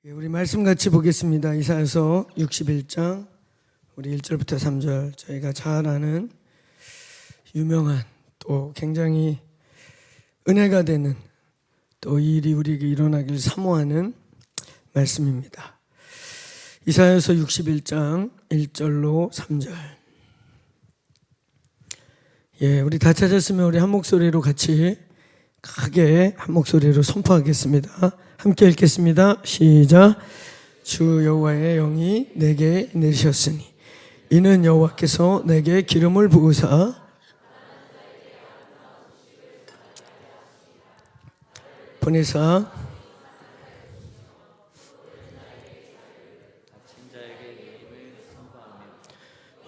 우리 말씀 같이 보겠습니다. 이사야서 61장 우리 1절부터 3절 저희가 잘 아는 유명한 또 굉장히 은혜가 되는 또 이 일이 우리에게 일어나길 사모하는 말씀입니다. 이사야서 61장 1절로 3절. 우리 다 찾았으면 우리 한 목소리로 같이 크게 한 목소리로 선포하겠습니다. 함께 읽겠습니다. 시작. 주 여호와의 영이 내게 내리셨으니 이는 여호와께서 내게 기름을 부으사 보내사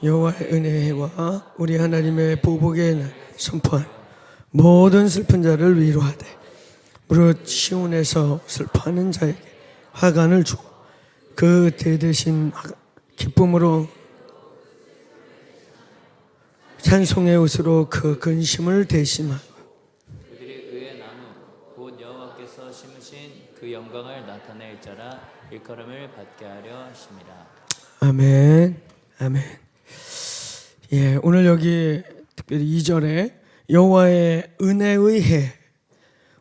여호와의 은혜와 우리 하나님의 보복의 날 선포한 모든 슬픈 자를 위로하되 무릇 시온에서 슬퍼하는 자에게 화관을 주고 그 대대신 기쁨으로 찬송의 옷으로 그 근심을 대신하고 그들이 그의 나무 곧 여호와께서 심으신 그 영광을 나타낼 자라 일컬음을 받게 하려 하심이라. 아멘. 아멘. 오늘 여기 특별히 2절에 여호와의 은혜의 해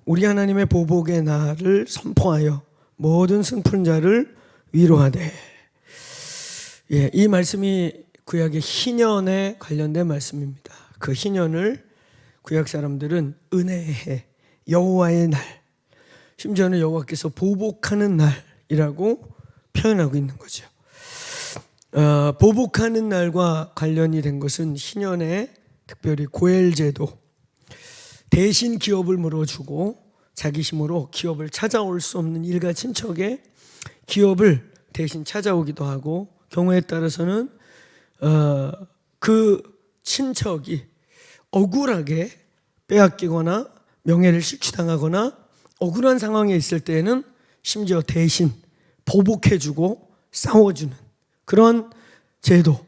우리 하나님의 보복의 날을 선포하여 모든 슬픈 자를 위로하되. 이 말씀이 구약의 희년에 관련된 말씀입니다. 그 희년을 구약 사람들은 은혜의 해, 여호와의 날, 심지어는 여호와께서 보복하는 날이라고 표현하고 있는 거죠. 보복하는 날과 관련이 된 것은 희년에 특별히 고엘제도, 대신 기업을 물어주고 자기 힘으로 기업을 찾아올 수 없는 일가 친척의 기업을 대신 찾아오기도 하고, 경우에 따라서는 그 친척이 억울하게 빼앗기거나 명예를 실추당하거나 억울한 상황에 있을 때에는 심지어 대신 보복해주고 싸워주는 그런 제도,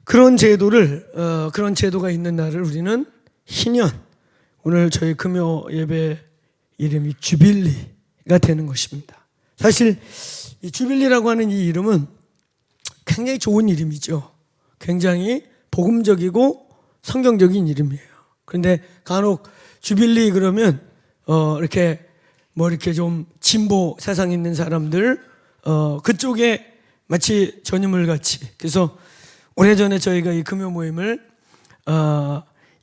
그런 제도가 있는 날을 우리는 희년, 오늘 저희 금요 예배 이름이 주빌리가 되는 것입니다. 사실 이 주빌리라고 하는 이 이름은 굉장히 좋은 이름이죠. 굉장히 복음적이고 성경적인 이름이에요. 그런데 간혹 주빌리 그러면 이렇게 좀 진보 사상 있는 사람들 그쪽에 마치 전유물 같이. 그래서 오래전에 저희가 이 금요 모임을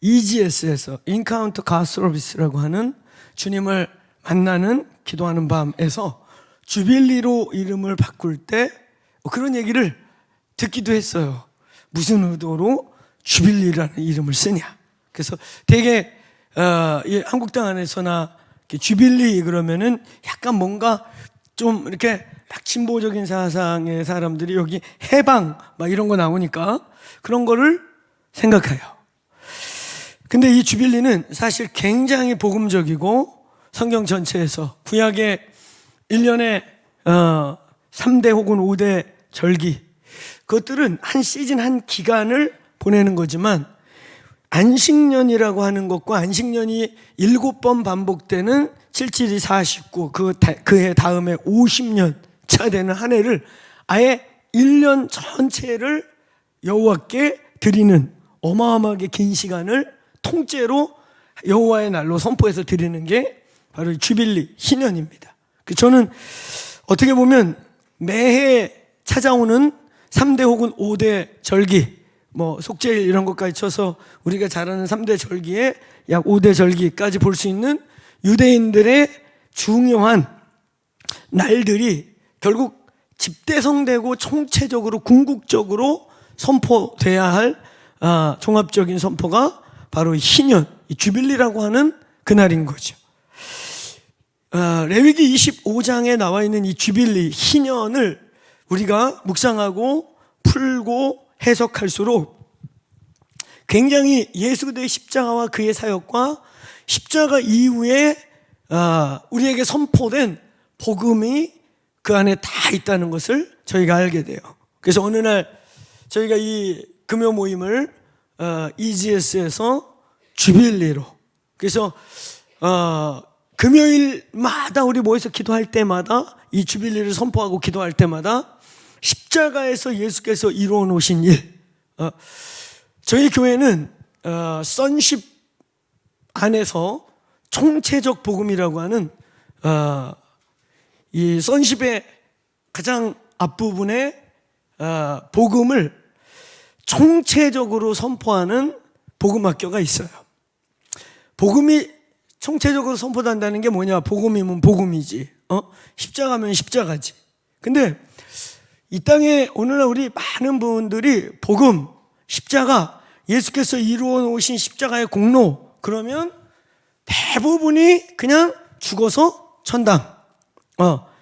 EGS에서 인카운터 갓 서비스라고 하는 주님을 만나는 기도하는 밤에서 주빌리로 이름을 바꿀 때 그런 얘기를 듣기도 했어요. 무슨 의도로 주빌리라는 이름을 쓰냐. 그래서 되게 한국당 안에서나 주빌리 그러면은 약간 뭔가 좀 이렇게 막 진보적인 사상의 사람들이 여기 해방 막 이런 거 나오니까 그런 거를 생각해요. 근데 이 주빌리는 사실 굉장히 복음적이고 성경 전체에서 구약의 1년에 3대 혹은 5대 절기, 그것들은 한 시즌 한 기간을 보내는 거지만 안식년이라고 하는 것과 안식년이 7번 반복되는 772 49, 그해 다음에 50년 차 되는 한 해를 아예 1년 전체를 여호와께 드리는 어마어마하게 긴 시간을 통째로 여호와의 날로 선포해서 드리는 게 바로 주빌리 희년입니다. 저는 어떻게 보면 매해 찾아오는 3대 혹은 5대 절기, 속죄일 이런 것까지 쳐서 우리가 잘 아는 3대 절기에 약 5대 절기까지 볼 수 있는 유대인들의 중요한 날들이 결국 집대성되고 총체적으로 궁극적으로 선포돼야 할 종합적인 선포가 바로 희년, 이 주빌리라고 하는 그날인 거죠. 레위기 25장에 나와 있는 이 주빌리 희년을 우리가 묵상하고 풀고 해석할수록 굉장히 예수 그리스도의 십자가와 그의 사역과 십자가 이후에 우리에게 선포된 복음이 그 안에 다 있다는 것을 저희가 알게 돼요. 그래서 어느 날 저희가 이 금요 모임을 EGS에서 주빌리로, 그래서 금요일마다 우리 모여서 기도할 때마다 이 주빌리를 선포하고 기도할 때마다 십자가에서 예수께서 이루어 놓으신 일, 저희 교회는 선십 안에서 총체적 복음이라고 하는 이 선십의 가장 앞부분에 복음을 총체적으로 선포하는 복음학교가 있어요. 복음이 총체적으로 선포된다는 게 뭐냐? 복음이면 복음이지, 십자가면 십자가지. 근데 이 땅에 오늘날 우리 많은 분들이 복음, 십자가, 예수께서 이루어 놓으신 십자가의 공로, 그러면 대부분이 그냥 죽어서 천당.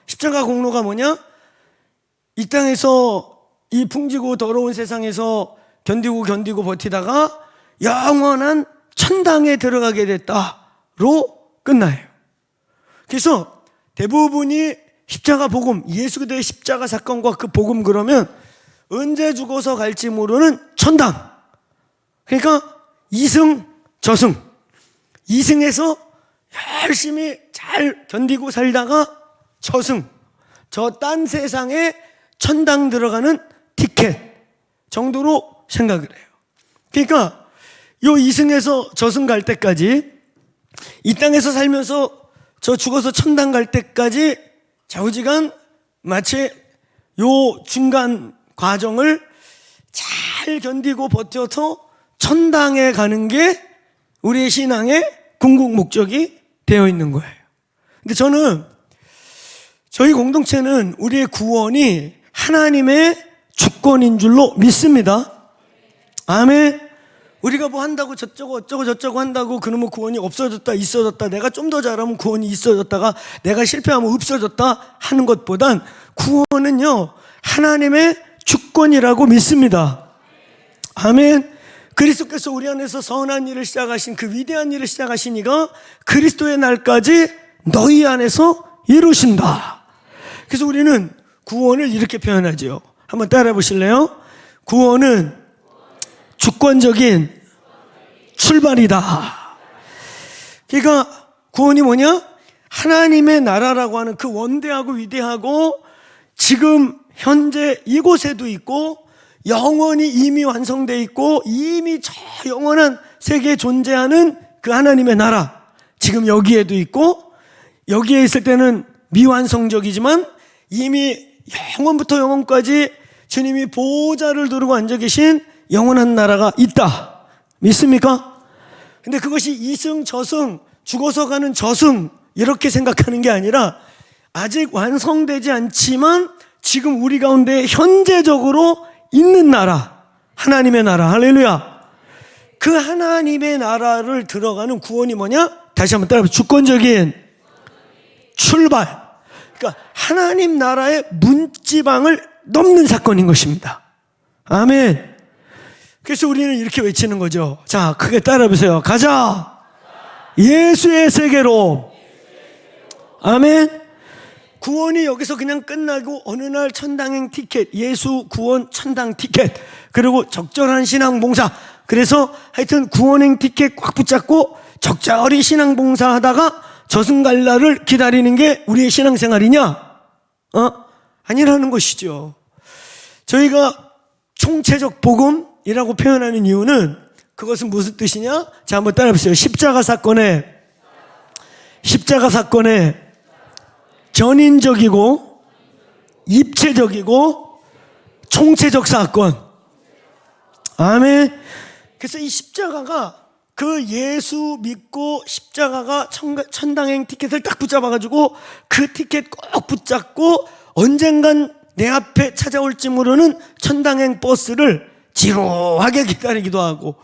십자가 공로가 뭐냐? 이 땅에서 이 풍지고 더러운 세상에서 견디고 버티다가 영원한 천당에 들어가게 됐다로 끝나요. 그래서 대부분이 십자가 복음, 예수 그리스도의 십자가 사건과 그 복음, 그러면 언제 죽어서 갈지 모르는 천당. 그러니까 이승 저승, 이승에서 열심히 잘 견디고 살다가 저승, 저 딴 세상에 천당 들어가는 티켓 정도로 생각을 해요. 그러니까 요 이승에서 저승 갈 때까지, 이 땅에서 살면서 저 죽어서 천당 갈 때까지 좌우지간 마치 요 중간 과정을 잘 견디고 버텨서 천당에 가는 게 우리의 신앙의 궁극 목적이 되어 있는 거예요. 근데 저는, 저희 공동체는 우리의 구원이 하나님의 주권인 줄로 믿습니다. 아멘. 우리가 뭐 한다고 저쩌고 한다고 그러면 구원이 없어졌다 있어졌다, 내가 좀 더 잘하면 구원이 있어졌다가 내가 실패하면 없어졌다 하는 것보단 구원은요 하나님의 주권이라고 믿습니다. 아멘. 그리스도께서 우리 안에서 선한 일을 시작하신, 그 위대한 일을 시작하신 이가 그리스도의 날까지 너희 안에서 이루신다. 그래서 우리는 구원을 이렇게 표현하죠. 한번 따라해 보실래요? 구원은 주권적인 출발이다. 그러니까 구원이 뭐냐? 하나님의 나라라고 하는 그 원대하고 위대하고 지금 현재 이곳에도 있고 영원히 이미 완성되어 있고 이미 저 영원한 세계에 존재하는 그 하나님의 나라, 지금 여기에도 있고, 여기에 있을 때는 미완성적이지만 이미 영원부터 영원까지 주님이 보좌를 두르고 앉아 계신 영원한 나라가 있다. 믿습니까? 근데 그것이 이승 저승, 죽어서 가는 저승 이렇게 생각하는 게 아니라 아직 완성되지 않지만 지금 우리 가운데 현재적으로 있는 나라, 하나님의 나라. 할렐루야. 그 하나님의 나라를 들어가는 구원이 뭐냐? 다시 한번 따라해보세요. 주권적인 출발. 그러니까 하나님 나라의 문지방을 넘는 사건인 것입니다. 아멘. 그래서 우리는 이렇게 외치는 거죠. 자, 크게 따라해보세요. 가자, 예수의 세계로. 아멘. 구원이 여기서 그냥 끝나고 어느 날 천당행 티켓, 예수 구원 천당 티켓, 그리고 적절한 신앙봉사. 그래서 하여튼 구원행 티켓 꽉 붙잡고 적절히 신앙봉사 하다가 저승 갈 날을 기다리는 게 우리의 신앙생활이냐? 아니라는 것이죠. 저희가 총체적 복음이라고 표현하는 이유는 그것은 무슨 뜻이냐? 자, 한번 따라해보세요. 십자가 사건의 전인적이고 입체적이고 총체적 사건. 아멘. 그래서 이 십자가가, 그 예수 믿고 십자가가 천당행 티켓을 딱 붙잡아가지고 그 티켓 꼭 붙잡고 언젠간 내 앞에 찾아올지 모르는 천당행 버스를 지루하게 기다리기도 하고,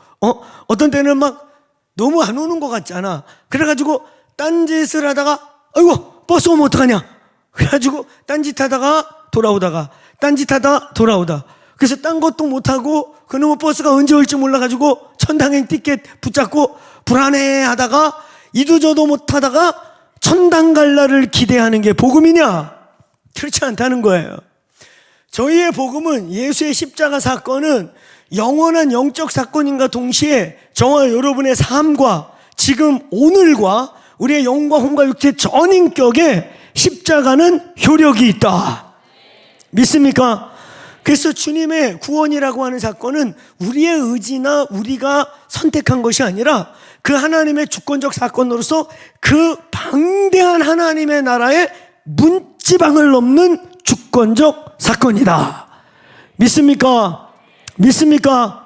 어떤 때는 막 너무 안 오는 것 같잖아. 그래가지고 딴짓을 하다가 아이고 버스 오면 어떡하냐, 그래가지고 딴짓하다가 돌아오다가 딴짓하다 돌아오다. 그래서 딴 것도 못하고 그놈의 버스가 언제 올지 몰라가지고 천당행 티켓 붙잡고 불안해하다가 이도저도 못하다가 천당 갈 날을 기대하는 게 복음이냐? 그렇지 않다는 거예요. 저희의 복음은, 예수의 십자가 사건은 영원한 영적 사건인가 동시에 저와 여러분의 삶과 지금 오늘과 우리의 영과 혼과 육체 전인격에 십자가는 효력이 있다. 믿습니까? 그래서 주님의 구원이라고 하는 사건은 우리의 의지나 우리가 선택한 것이 아니라 그 하나님의 주권적 사건으로서 그 방대한 하나님의 나라의 문지방을 넘는 주권적 사건이다. 믿습니까? 믿습니까?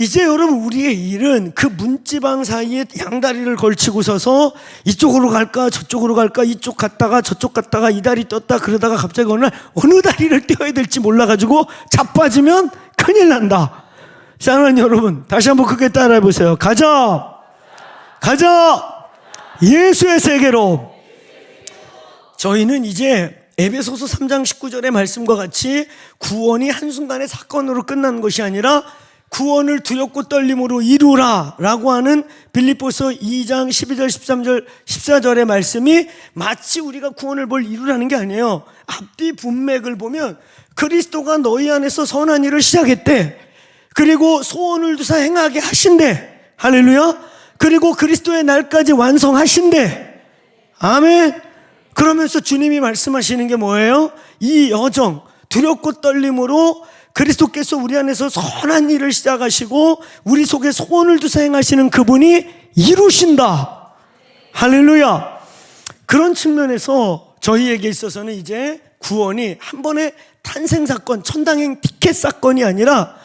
이제 여러분, 우리의 일은 그 문지방 사이에 양다리를 걸치고 서서 이쪽으로 갈까 저쪽으로 갈까, 이쪽 갔다가 저쪽 갔다가 이 다리 떴다 그러다가 갑자기 어느 다리를 떼어야 될지 몰라가지고 자빠지면 큰일 난다. 사랑하는 여러분, 다시 한번 크게 따라해 보세요. 가자, 가자, 예수의 세계로. 저희는 이제 에베소서 3장 19절의 말씀과 같이 구원이 한순간의 사건으로 끝나는 것이 아니라 구원을 두렵고 떨림으로 이루라 라고 하는 빌립보서 2장 12절 13절 14절의 말씀이 마치 우리가 구원을 뭘 이루라는 게 아니에요. 앞뒤 문맥을 보면 그리스도가 너희 안에서 선한 일을 시작했대. 그리고 소원을 두사 행하게 하신대. 할렐루야. 그리고 그리스도의 날까지 완성하신대. 아멘. 그러면서 주님이 말씀하시는 게 뭐예요? 이 여정, 두렵고 떨림으로 그리스도께서 우리 안에서 선한 일을 시작하시고 우리 속에 소원을 두사 행하시는 그분이 이루신다. 할렐루야. 그런 측면에서 저희에게 있어서는 이제 구원이 한 번의 탄생사건, 천당행 티켓 사건이 아니라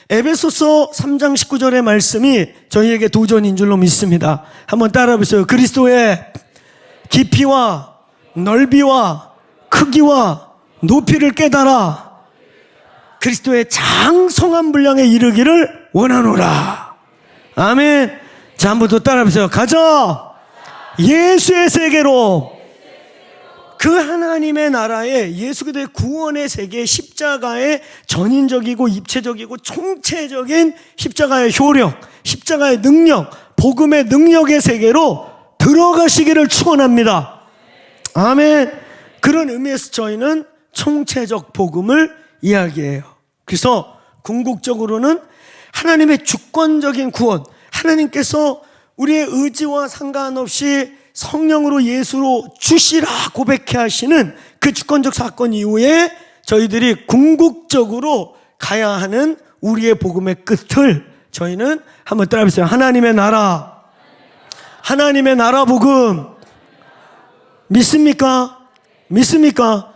에베소서 3장 19절의 말씀이 저희에게 도전인 줄로 믿습니다. 한번 따라해 보세요. 그리스도의 깊이와 넓이와 크기와 높이를 깨달아 그리스도의 장성한 분량에 이르기를 원하노라. 아멘. 자, 한번 더 따라해보세요. 가자, 예수의 세계로. 그 하나님의 나라에 예수 그리스도의 구원의 세계, 십자가의 전인적이고 입체적이고 총체적인 십자가의 효력, 십자가의 능력, 복음의 능력의 세계로 들어가시기를 축원합니다. 아멘. 그런 의미에서 저희는 총체적 복음을 이야기해요. 그래서 궁극적으로는 하나님의 주권적인 구원, 하나님께서 우리의 의지와 상관없이 성령으로 예수로 주시라 고백해 하시는 그 주권적 사건 이후에 저희들이 궁극적으로 가야 하는 우리의 복음의 끝을 저희는 한번 따라해보세요. 하나님의 나라, 하나님의 나라 복음. 믿습니까? 믿습니까?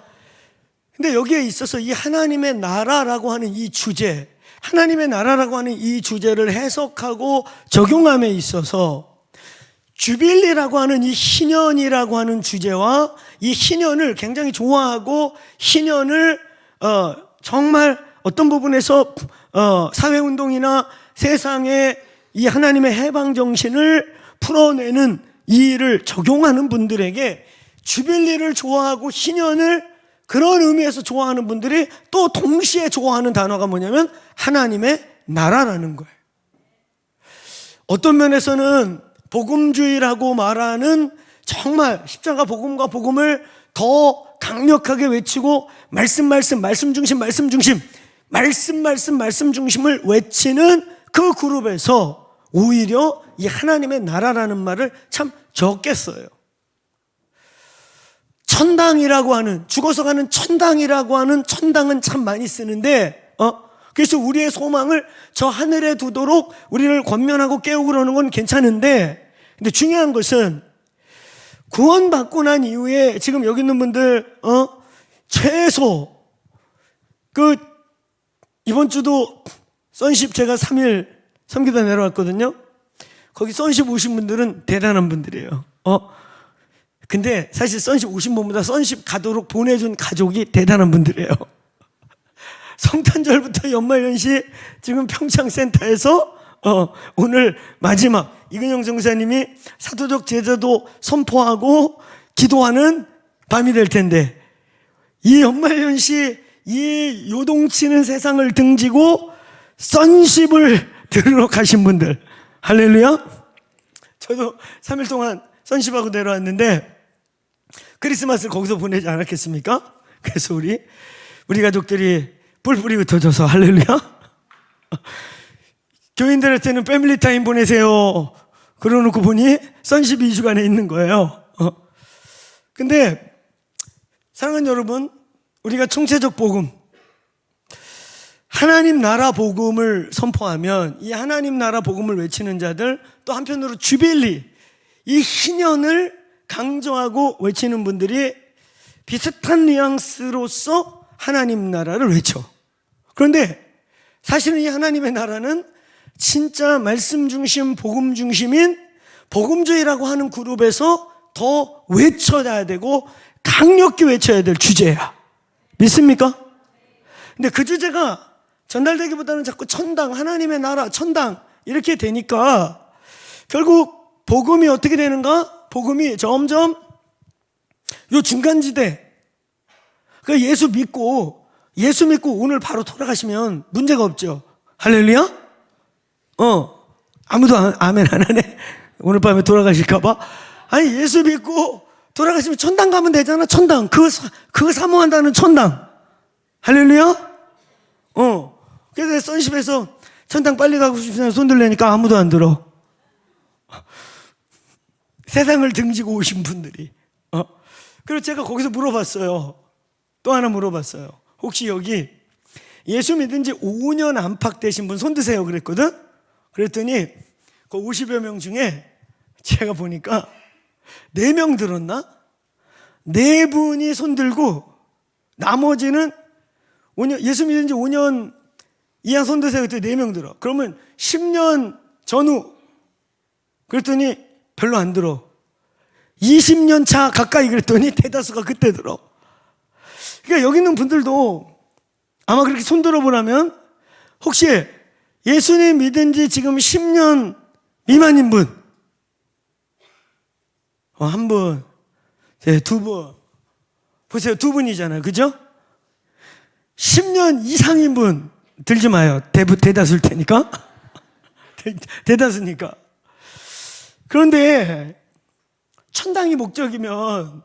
근데 여기에 있어서 이 하나님의 나라라고 하는 이 주제, 하나님의 나라라고 하는 이 주제를 해석하고 적용함에 있어서 주빌리라고 하는 이 희년이라고 하는 주제와 이 희년을 굉장히 좋아하고 희년을 정말 어떤 부분에서 사회운동이나 세상의 이 하나님의 해방정신을 풀어내는 이 일을 적용하는 분들에게 주빌리를 좋아하고 희년을 그런 의미에서 좋아하는 분들이 또 동시에 좋아하는 단어가 뭐냐면 하나님의 나라라는 거예요. 어떤 면에서는 복음주의라고 말하는 정말 십자가 복음과 복음을 더 강력하게 외치고 말씀 중심을 외치는 그 그룹에서 오히려 이 하나님의 나라라는 말을 참 적게 써요. 천당이라고 하는, 죽어서 가는 천당이라고 하는 천당은 참 많이 쓰는데, 그래서 우리의 소망을 저 하늘에 두도록 우리를 권면하고 깨우고 그러는 건 괜찮은데, 근데 중요한 것은 구원받고 난 이후에 지금 여기 있는 분들, 최소, 이번 주도 선십 제가 3일 섬기다 내려왔거든요. 거기 선십 오신 분들은 대단한 분들이에요. 근데 사실 선십 오신 분보다 선십 가도록 보내준 가족이 대단한 분들이에요. 성탄절부터 연말연시 지금 평창센터에서 오늘 마지막 이근영 성사님이 사도적 제자도 선포하고 기도하는 밤이 될 텐데 이 연말연시 이 요동치는 세상을 등지고 선십을 들으러 가신 분들, 할렐루야. 저도 3일 동안 선십하고 내려왔는데 크리스마스를 거기서 보내지 않았겠습니까? 그래서 우리 가족들이 뿔뿔이 흩어져서 할렐루야. 교인들한테는 패밀리 타임 보내세요. 그러놓고 보니 선십 2주간에 있는 거예요. 근데 사랑하는 여러분, 우리가 총체적 복음, 하나님 나라 복음을 선포하면 이 하나님 나라 복음을 외치는 자들, 또 한편으로 주빌리, 이 희년을 강조하고 외치는 분들이 비슷한 뉘앙스로서 하나님 나라를 외쳐. 그런데 사실은 이 하나님의 나라는 진짜 말씀 중심, 복음 중심인 복음주의라고 하는 그룹에서 더 외쳐야 되고 강력히 외쳐야 될 주제야. 믿습니까? 근데 그 주제가 전달되기보다는 자꾸 천당, 하나님의 나라, 천당 이렇게 되니까 결국 복음이 어떻게 되는가? 복음이 점점 요 중간지대, 그 예수 믿고 오늘 바로 돌아가시면 문제가 없죠. 할렐루야? 아무도 아멘 안 하네. 오늘 밤에 돌아가실까봐. 아니, 예수 믿고 돌아가시면 천당 가면 되잖아. 천당. 그거 사모한다는 천당. 할렐루야? 그래서 선십에서 천당 빨리 가고 싶으면 손 들려니까 아무도 안 들어. 세상을 등지고 오신 분들이. 그래서 제가 거기서 물어봤어요. 또 하나 물어봤어요. 혹시 여기 예수 믿은 지 5년 안팎 되신 분 손 드세요 그랬거든? 그랬더니 그 50여 명 중에 제가 보니까 4명 들었나? 4분이 손 들고 나머지는 5년, 예수 믿은 지 5년 이하 손 드세요 그랬더니 4명 들어. 그러면 10년 전후 그랬더니 별로 안 들어. 20년 차 가까이 그랬더니 대다수가 그때 들어. 그러니까 여기 있는 분들도 아마 그렇게 손 들어보라면 혹시 예수님 믿은 지 지금 10년 미만인 분? 한 분, 네, 2분. 보세요, 2분이잖아요. 그죠? 10년 이상인 분 들지 마요. 대다수일 테니까. 대다수니까. 그런데 천당이 목적이면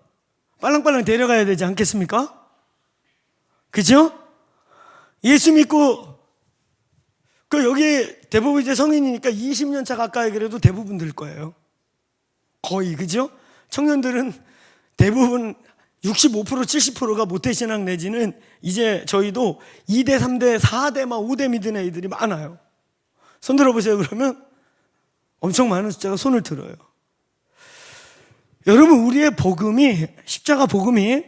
빨랑빨랑 데려가야 되지 않겠습니까? 그죠? 예수 믿고 여기 대부분 이제 성인이니까 20년 차 가까이 그래도 대부분 들 거예요. 거의, 그죠? 청년들은 대부분 65% 70%가 모태신앙 내지는 이제 저희도 2대 3대 4대 막 5대 믿은 애들이 많아요. 손 들어보세요. 그러면 엄청 많은 숫자가 손을 들어요. 여러분, 우리의 복음이, 십자가 복음이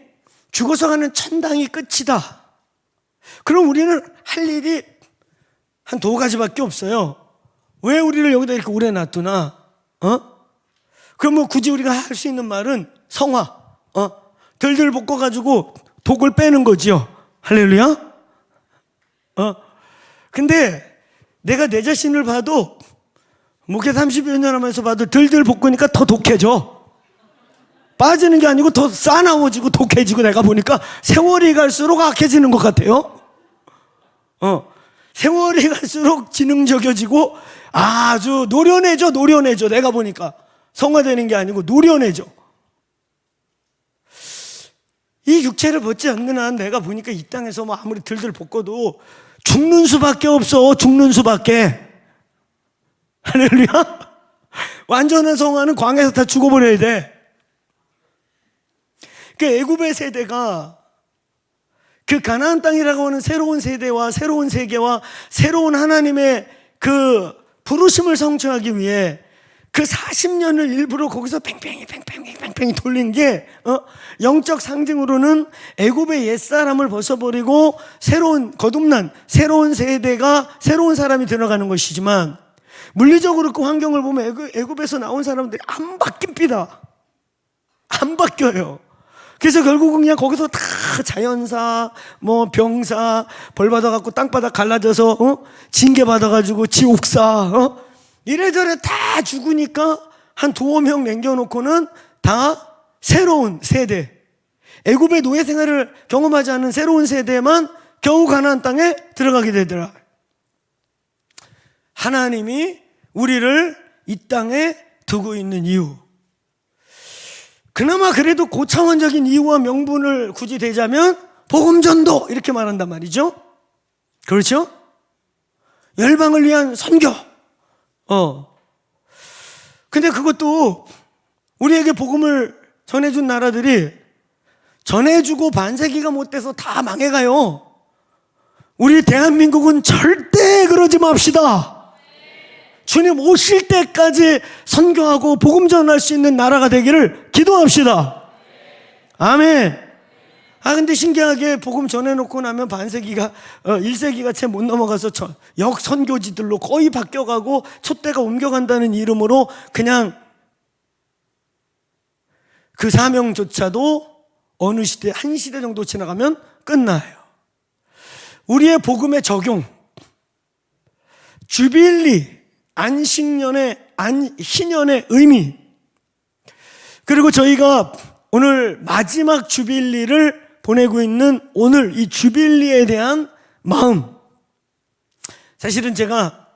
죽어서 가는 천당이 끝이다. 그럼 우리는 할 일이 한 2가지밖에 없어요. 왜 우리를 여기다 이렇게 오래 놔두나? 그럼 뭐 굳이 우리가 할 수 있는 말은 성화, 들들 볶아가지고 독을 빼는 거지요. 할렐루야? 근데 내가 내 자신을 봐도 목회 30여 년 하면서 봐도 들들 볶으니까 더 독해져. 빠지는 게 아니고 더 싸나워지고 독해지고 내가 보니까 세월이 갈수록 악해지는 것 같아요. 세월이 갈수록 지능적여지고 아주 노련해져. 내가 보니까 성화되는 게 아니고 노련해져. 이 육체를 벗지 않는 한 내가 보니까 이 땅에서 뭐 아무리 들들 볶아도 죽는 수밖에 없어. 죽는 수밖에. 할렐루야. 완전한 성화는 광야에서 다 죽어버려야 돼. 그 애굽의 세대가 그 가나안 땅이라고 하는 새로운 세대와 새로운 세계와 새로운 하나님의 그 부르심을 성취하기 위해 그 40년을 일부러 거기서 팽팽히 돌린 게 영적 상징으로는 애굽의 옛사람을 벗어버리고 새로운 거듭난 새로운 세대가 새로운 사람이 들어가는 것이지만 물리적으로 그 환경을 보면 애굽에서 나온 사람들이 안 바뀝니다. 안 바뀌어요. 그래서 결국은 그냥 거기서 다 자연사, 뭐 병사, 벌 받아갖고 땅바닥 갈라져서 징계 받아가지고 지옥사, 이래저래 다 죽으니까 한 2-5명 남겨놓고는 다 새로운 세대, 애굽의 노예 생활을 경험하지 않은 새로운 세대만 겨우 가나안 땅에 들어가게 되더라. 하나님이 우리를 이 땅에 두고 있는 이유, 그나마 그래도 고차원적인 이유와 명분을 굳이 대자면 복음전도 이렇게 말한단 말이죠. 그렇죠? 열방을 위한 선교. 근데 그것도 우리에게 복음을 전해준 나라들이 전해주고 반세기가 못 돼서 다 망해가요. 우리 대한민국은 절대 그러지 맙시다. 주님 오실 때까지 선교하고 복음 전할 수 있는 나라가 되기를 기도합시다. 아멘. 근데 신기하게 복음 전해놓고 나면 반세기가 1세기가 채 못 넘어가서 역선교지들로 거의 바뀌어가고 촛대가 옮겨간다는 이름으로 그냥 그 사명조차도 어느 시대, 한 시대 정도 지나가면 끝나요. 우리의 복음의 적용, 주빌리, 안식년의 희년의 의미, 그리고 저희가 오늘 마지막 주빌리를 보내고 있는 오늘 이 주빌리에 대한 마음. 사실은 제가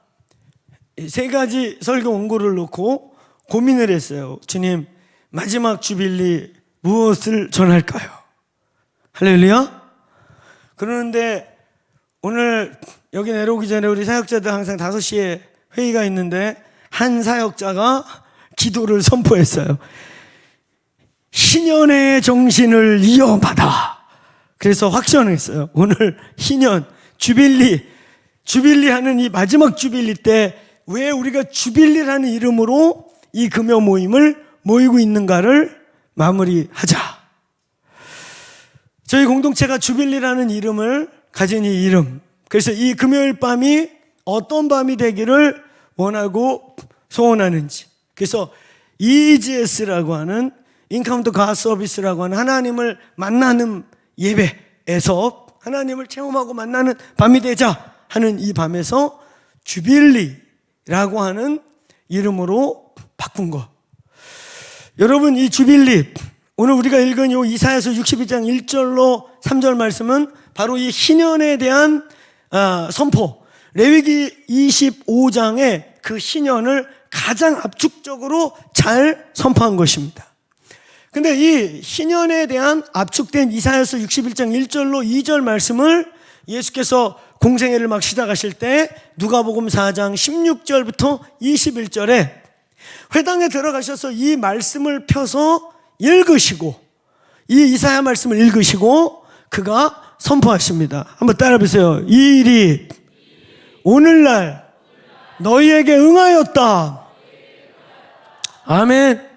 세 가지 설교 원고를 놓고 고민을 했어요. 주님, 마지막 주빌리 무엇을 전할까요? 할렐루야. 그러는데 오늘 여기 내려오기 전에 우리 사역자들 항상 5시에 회의가 있는데 한 사역자가 기도를 선포했어요. 희년의 정신을 이어받아. 그래서 확신했어요. 오늘 희년, 주빌리 하는 이 마지막 주빌리 때 왜 우리가 주빌리라는 이름으로 이 금요 모임을 모이고 있는가를 마무리하자. 저희 공동체가 주빌리라는 이름을 가진 이 이름, 그래서 이 금요일 밤이 어떤 밤이 되기를 원하고 소원하는지, 그래서 EGS라고 하는 인카운터 갓 서비스라고 하는 하나님을 만나는 예배에서 하나님을 체험하고 만나는 밤이 되자 하는 이 밤에서 주빌리라고 하는 이름으로 바꾼 것. 여러분, 이 주빌리, 오늘 우리가 읽은 이 이사야서 62장 1절로 3절 말씀은 바로 이 희년에 대한 선포, 레위기 25장의 그 희년을 가장 압축적으로 잘 선포한 것입니다. 근데 이 희년에 대한 압축된 이사야서 61장 1절로 2절 말씀을 예수께서 공생애를 막 시작하실 때 누가복음 4장 16절부터 21절에 회당에 들어가셔서 이 말씀을 펴서 읽으시고, 이 이사야 말씀을 읽으시고 그가 선포하십니다. 한번 따라 보세요. 이 일이 오늘날 너희에게 응하였다. 아멘.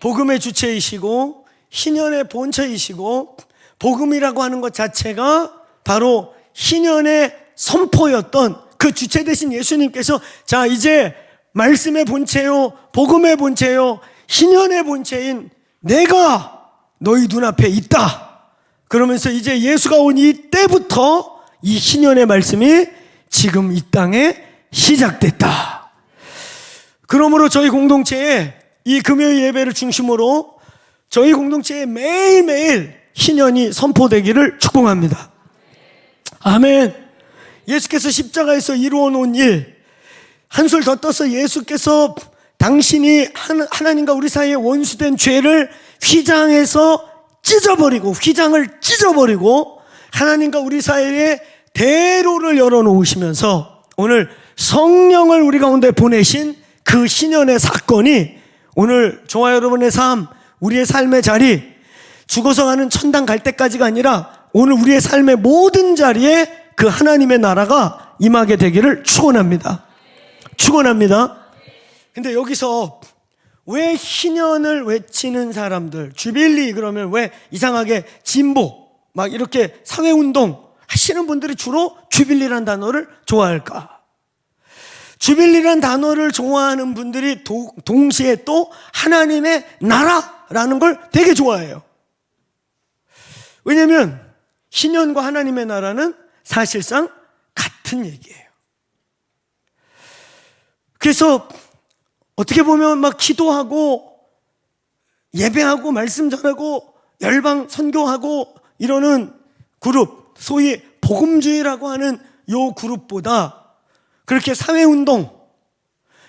복음의 주체이시고 희년의 본체이시고, 복음이라고 하는 것 자체가 바로 희년의 선포였던 그 주체 되신 예수님께서 자, 이제 말씀의 본체요, 복음의 본체요, 희년의 본체인 내가 너희 눈앞에 있다. 그러면서 이제 예수가 온 이 때부터 이 희년의 말씀이 지금 이 땅에 시작됐다. 그러므로 저희 공동체에 이 금요일 예배를 중심으로 저희 공동체에 매일매일 희년이 선포되기를 축복합니다. 아멘. 예수께서 십자가에서 이루어 놓은 일, 한술 더 떠서 예수께서 당신이 하나님과 우리 사이에 원수된 죄를 휘장을 찢어버리고 하나님과 우리 사이에 대로를 열어놓으시면서 오늘 성령을 우리 가운데 보내신 그 희년의 사건이 오늘 저와 여러분의 삶, 우리의 삶의 자리, 죽어서 가는 천당 갈 때까지가 아니라 오늘 우리의 삶의 모든 자리에 그 하나님의 나라가 임하게 되기를 축원합니다. 근데 여기서 왜 희년을 외치는 사람들, 주빌리 그러면 왜 이상하게 진보 막 이렇게 사회운동 하시는 분들이 주로 주빌리란 단어를 좋아할까? 주빌리란 단어를 좋아하는 분들이 동시에 또 하나님의 나라라는 걸 되게 좋아해요. 왜냐하면 희년과 하나님의 나라는 사실상 같은 얘기예요. 그래서 어떻게 보면 막 기도하고 예배하고 말씀 전하고 열방 선교하고 이러는 그룹, 소위 복음주의라고 하는 요 그룹보다 그렇게 사회운동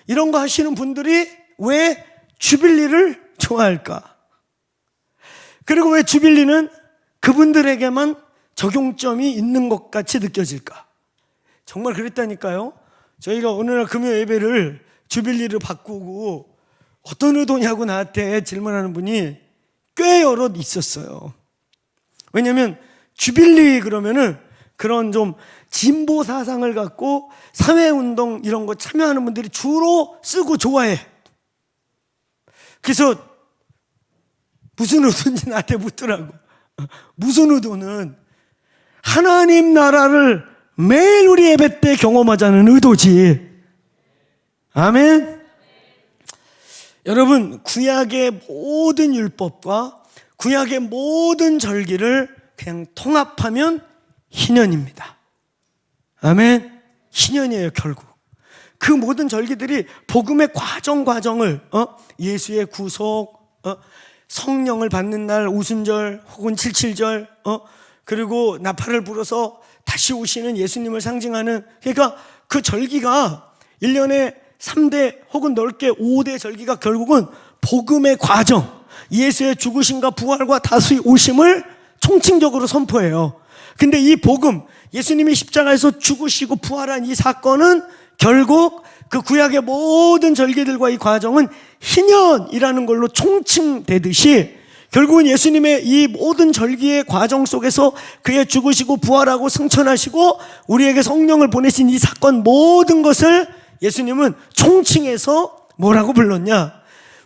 이런 거 하시는 분들이 왜 주빌리를 좋아할까? 그리고 왜 주빌리는 그분들에게만 적용점이 있는 것 같이 느껴질까? 정말 그랬다니까요. 저희가 오늘날 금요 예배를 주빌리를 바꾸고 어떤 의도냐고 나한테 질문하는 분이 꽤 여럿 있었어요. 왜냐하면 주빌리 그러면은 그런 좀 진보 사상을 갖고 사회운동 이런 거 참여하는 분들이 주로 쓰고 좋아해. 그래서 무슨 의도인지 나한테 묻더라고. 무슨 의도는 하나님 나라를 매일 우리 예배 때 경험하자는 의도지. 아멘. 여러분, 구약의 모든 율법과 구약의 모든 절기를 그냥 통합하면 희년입니다. 아멘. 희년이에요, 결국. 그 모든 절기들이 복음의 과정을 예수의 구속, 성령을 받는 날 오순절 혹은 칠칠절, 그리고 나팔을 불어서 다시 오시는 예수님을 상징하는, 그러니까 그 절기가 1년에 3대 혹은 넓게 5대 절기가 결국은 복음의 과정, 예수의 죽으심과 부활과 다시 오심을 총칭적으로 선포해요. 근데 이 복음, 예수님이 십자가에서 죽으시고 부활한 이 사건은 결국 그 구약의 모든 절기들과 이 과정은 희년이라는 걸로 총칭되듯이 결국은 예수님의 이 모든 절기의 과정 속에서 그의 죽으시고 부활하고 승천하시고 우리에게 성령을 보내신 이 사건 모든 것을 예수님은 총칭해서 뭐라고 불렀냐?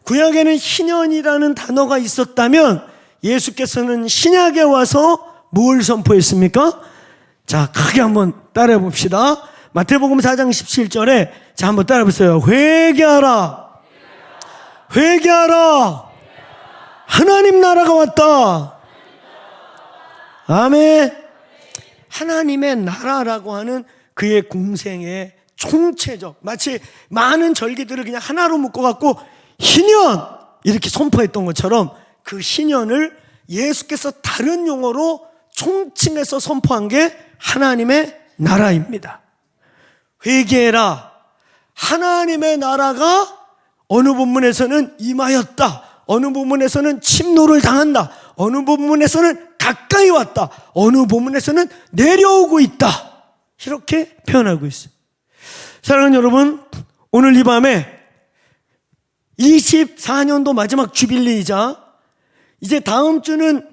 구약에는 희년이라는 단어가 있었다면 예수께서는 신약에 와서 뭘 선포했습니까? 자, 크게 한번 따라해 봅시다. 마태복음 4장 17절에 자, 한번 따라해 보세요. 회개하라. 회개하라. 하나님 나라가 왔다. 아멘. 하나님의 나라라고 하는 그의 공생의 총체적, 마치 많은 절기들을 그냥 하나로 묶어갖고 희년 이렇게 선포했던 것처럼 그 희년을 예수께서 다른 용어로 총칭해서 선포한 게 하나님의 나라입니다. 회개해라. 하나님의 나라가 어느 본문에서는 임하였다. 어느 본문에서는 침노를 당한다. 어느 본문에서는 가까이 왔다. 어느 본문에서는 내려오고 있다. 이렇게 표현하고 있어요. 사랑하는 여러분, 오늘 이 밤에 24년도 마지막 주빌리이자 이제 다음 주는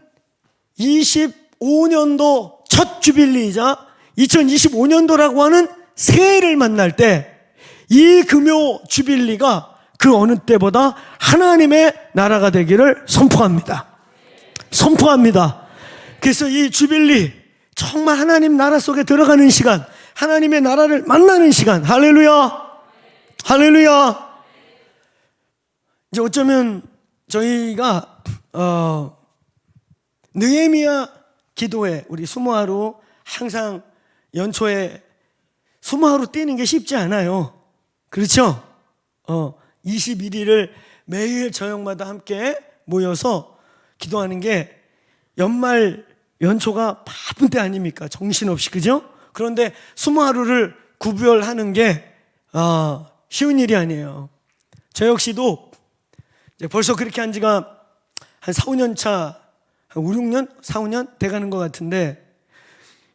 25년도 첫 주빌리이자 2025년도라고 하는 새해를 만날 때 이 금요 주빌리가 그 어느 때보다 하나님의 나라가 되기를 선포합니다. 선포합니다. 그래서 이 주빌리 정말 하나님 나라 속에 들어가는 시간, 하나님의 나라를 만나는 시간. 할렐루야. 할렐루야. 이제 어쩌면 저희가 느헤미야 기도회 우리 수모하루 항상 연초에 수모하루 뛰는 게 쉽지 않아요. 그렇죠? 21일을 매일 저녁마다 함께 모여서 기도하는 게 연말 연초가 바쁜 때 아닙니까? 정신없이, 그죠? 그런데 수모하루를 구별하는 게 쉬운 일이 아니에요. 저 역시도 이제 벌써 그렇게 한 지가 한 4, 5년 차, 한 5, 6년? 4, 5년 돼가는 것 같은데,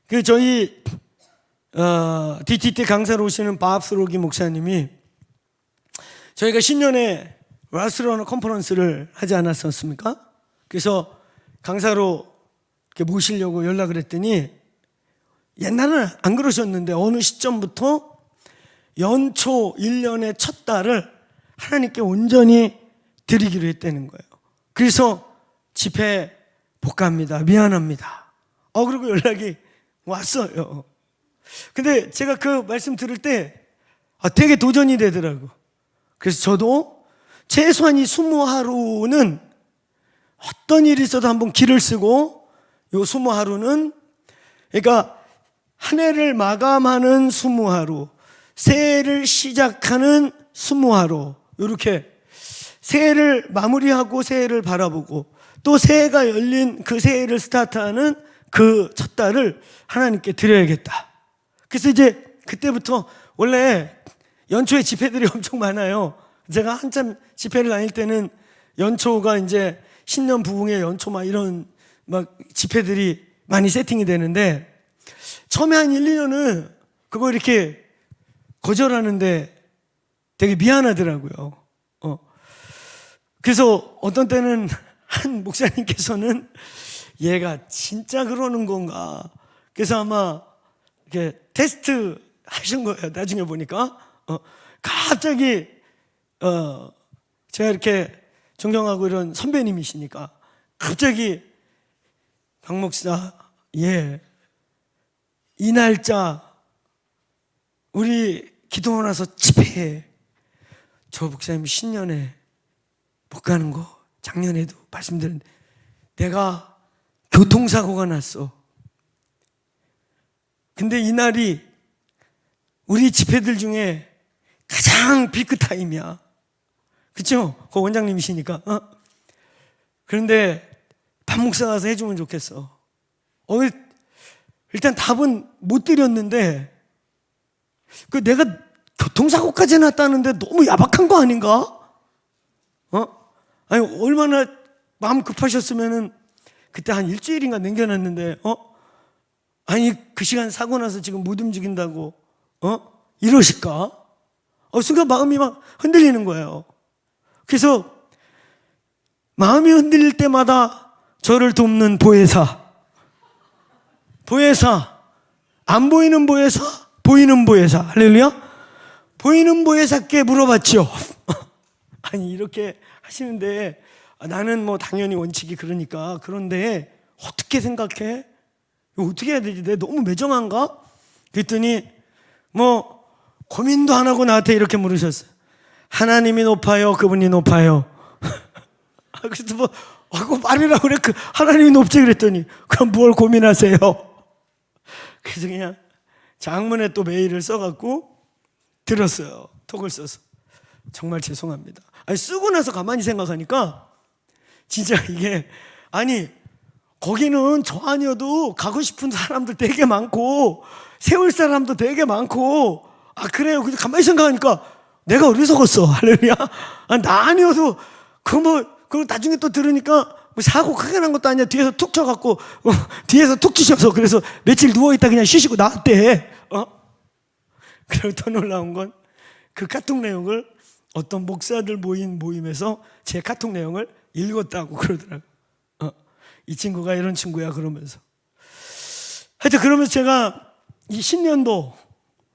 그 저희 DTT 강사로 오시는 바합스로기 목사님이 저희가 신년에 라스러너 컨퍼런스를 하지 않았었습니까? 그래서 강사로 이렇게 모시려고 연락을 했더니 옛날에는 안 그러셨는데 어느 시점부터 연초 1년의 첫 달을 하나님께 온전히 드리기로 했다는 거예요. 그래서 집회 못 갑니다. 미안합니다. 그리고 연락이 왔어요. 근데 제가 그 말씀 들을 때 되게 도전이 되더라고. 그래서 저도 최소한 이 20하루는 어떤 일이 있어도 한번 길을 쓰고, 요 20하루는 그러니까 한 해를 마감하는 20하루, 새해를 시작하는 20하루, 이렇게 새해를 마무리하고 새해를 바라보고 또 새해가 열린 그 새해를 스타트하는 그 첫 달을 하나님께 드려야겠다. 그래서 이제 그때부터 원래 연초에 집회들이 엄청 많아요. 제가 한참 집회를 다닐 때는 연초가 이제 신년 부흥의 연초 막 이런 막 집회들이 많이 세팅이 되는데 처음에 한 1, 2년은 그거 이렇게 거절하는데 되게 미안하더라고요. 그래서 어떤 때는 한 목사님께서는 얘가 진짜 그러는 건가? 그래서 아마 이렇게 테스트 하신 거예요. 나중에 보니까 갑자기 제가 이렇게 존경하고 이런 선배님이시니까 갑자기 박 목사, 예, 이 날짜 우리 기도하고 나서 집회해. 저 목사님 신년에 못 가는 거 작년에도 말씀드렸는데 내가 교통사고가 났어. 근데 이 날이 우리 집회들 중에 가장 피크 타임이야. 그쵸? 그 원장님이시니까. 그런데 박 목사가 가서 해주면 좋겠어. 일단 답은 못 드렸는데 그 내가 교통사고까지 났다는데 너무 야박한 거 아닌가? 아니 얼마나 마음 급하셨으면은 그때 한 일주일인가 남겨놨는데 아니 그 시간 사고 나서 지금 못 움직인다고 이러실까? 순간 마음이 막 흔들리는 거예요. 그래서 마음이 흔들릴 때마다 저를 돕는 보혜사, 안 보이는 보혜사, 보이는 보혜사, 할렐루야. 보이는 보혜사께 물어봤죠. 아니 이렇게 하시는데 나는 뭐 당연히 원칙이 그러니까 그런데 어떻게 생각해? 이거 어떻게 해야 되지? 내가 너무 매정한가? 그랬더니 뭐 고민도 안 하고 나한테 이렇게 물으셨어요. 하나님이 높아요? 그분이 높아요? 그래서 뭐 그 말이라고 그래. 그 하나님이 높지 그랬더니 그럼 뭘 고민하세요? 그래서 그냥 장문에 또 메일을 써갖고 들었어요. 톡을 써서. 정말 죄송합니다. 아니 쓰고 나서 가만히 생각하니까 진짜 이게 아니 거기는 저 아니어도 가고 싶은 사람들 되게 많고 세울 사람도 되게 많고 그래요. 근데 가만히 생각하니까 내가 어리석었어. 할렐루야. 나 아니어도 그거 나중에 또 들으니까 뭐 사고 크게 난 것도 아니야. 뒤에서 툭 쳐갖고 뒤에서 툭 치셔서 그래서 며칠 누워있다 그냥 쉬시고 나왔대. 그리고 더 놀라운 건 그 카톡 내용을 어떤 목사들 모임에서 제 카톡 내용을 읽었다고 그러더라고요. 이 친구가 이런 친구야 그러면서. 하여튼 그러면서 제가 이 신년도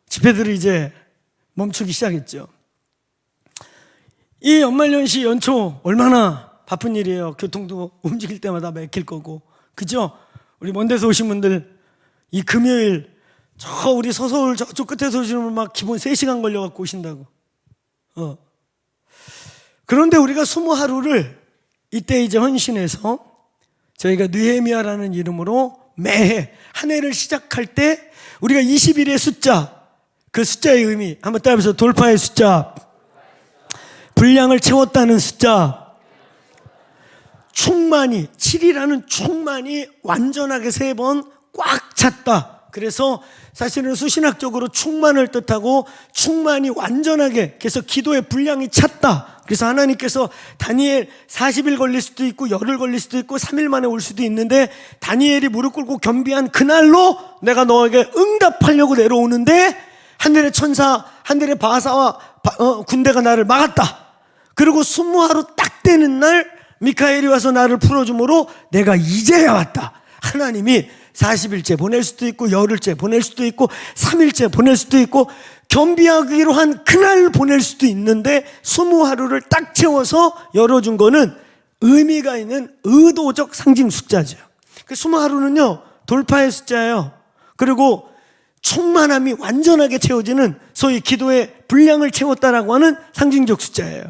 집회들을 이제 멈추기 시작했죠. 이 연말연시 연초 얼마나 바쁜 일이에요. 교통도 움직일 때마다 막힐 거고, 그죠? 우리 먼 데서 오신 분들 이 금요일 저 우리 서서울 저쪽 끝에서 오시는 분 막 기본 3시간 걸려갖고 오신다고. 그런데 우리가 20하루를 이때 이제 헌신해서 저희가 느헤미야라는 이름으로 매해 한 해를 시작할 때 우리가 20일의 숫자, 그 숫자의 의미 한번 따라해서 돌파의 숫자, 분량을 채웠다는 숫자, 충만이 7이라는 충만이 완전하게 3번 꽉 찼다. 그래서 사실은 수신학적으로 충만을 뜻하고 충만이 완전하게 그래서 기도의 분량이 찼다. 그래서 하나님께서 다니엘 40일 걸릴 수도 있고 열흘 걸릴 수도 있고 3일 만에 올 수도 있는데 다니엘이 무릎 꿇고 겸비한 그날로 내가 너에게 응답하려고 내려오는데 하늘의 천사, 하늘의 바사와 군대가 나를 막았다. 그리고 20하루 딱 되는 날 미카엘이 와서 나를 풀어주므로 내가 이제야 왔다. 하나님이 40일째 보낼 수도 있고 열흘째 보낼 수도 있고 3일째 보낼 수도 있고 겸비하기로 한 그날 보낼 수도 있는데 20하루를 딱 채워서 열어준 거는 의미가 있는 의도적 상징 숫자죠. 그 20하루는요 돌파의 숫자예요. 그리고 충만함이 완전하게 채워지는 소위 기도의 분량을 채웠다라고 하는 상징적 숫자예요.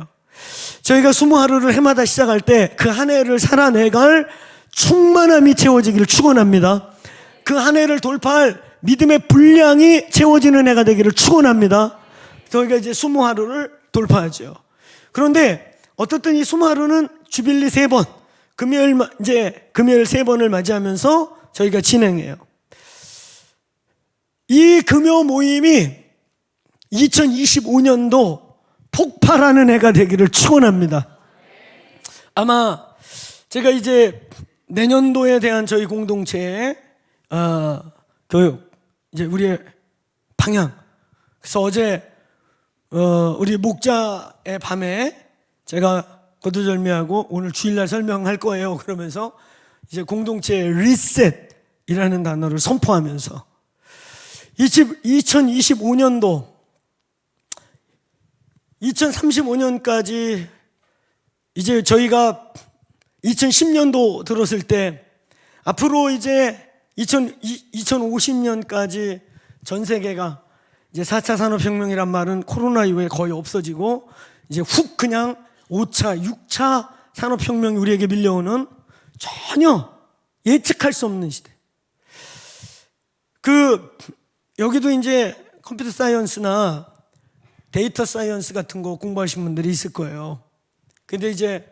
저희가 20하루를 해마다 시작할 때 그 한 해를 살아내갈 충만함이 채워지기를 축원합니다. 그 한 해를 돌파할 믿음의 분량이 채워지는 해가 되기를 축원합니다. 저희가 이제 20하루를 돌파하죠. 그런데 어떻든 이 20하루는 주빌리 3번, 금요일 3번을 맞이하면서 저희가 진행해요. 이 금요 모임이 2025년도 폭발하는 해가 되기를 축원합니다. 아마 제가 이제 내년도에 대한 저희 공동체의 교육, 이제 우리의 방향. 그래서 어제 우리 목자의 밤에 제가 거두절미하고 오늘 주일날 설명할 거예요. 그러면서 이제 공동체 리셋이라는 단어를 선포하면서 2025년도 2035년까지 이제 저희가 2010년도 들었을 때 앞으로 이제 2050년까지 전 세계가 이제 4차 산업혁명이란 말은 코로나 이후에 거의 없어지고 이제 훅 그냥 5차, 6차 산업혁명이 우리에게 밀려오는 전혀 예측할 수 없는 시대. 여기도 이제 컴퓨터 사이언스나 데이터 사이언스 같은 거 공부하신 분들이 있을 거예요. 근데 이제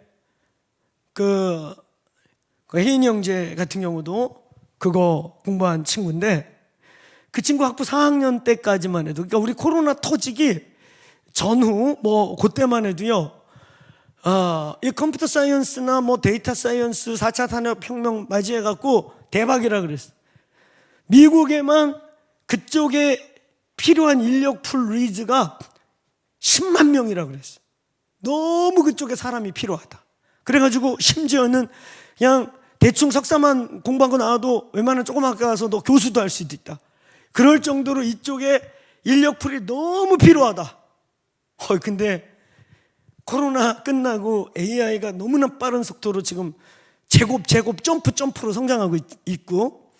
혜인이 형제 같은 경우도 그거 공부한 친구인데 그 친구 학부 4학년 때까지만 해도 그러니까 우리 코로나 터지기 전후 뭐 그때만 해도요. 이 컴퓨터 사이언스나 뭐 데이터 사이언스 4차 산업혁명 맞이해 갖고 대박이라 그랬어. 미국에만 그쪽에 필요한 인력 풀 리즈가 10만 명이라 그랬어. 너무 그쪽에 사람이 필요하다. 그래가지고 심지어는 그냥 대충 석사만 공부하고 나와도 웬만한 조그맣게 학교 가서 너 교수도 할 수도 있다. 그럴 정도로 이쪽에 인력 풀이 너무 필요하다. 근데 코로나 끝나고 AI가 너무나 빠른 속도로 지금 제곱 점프로 성장하고 있고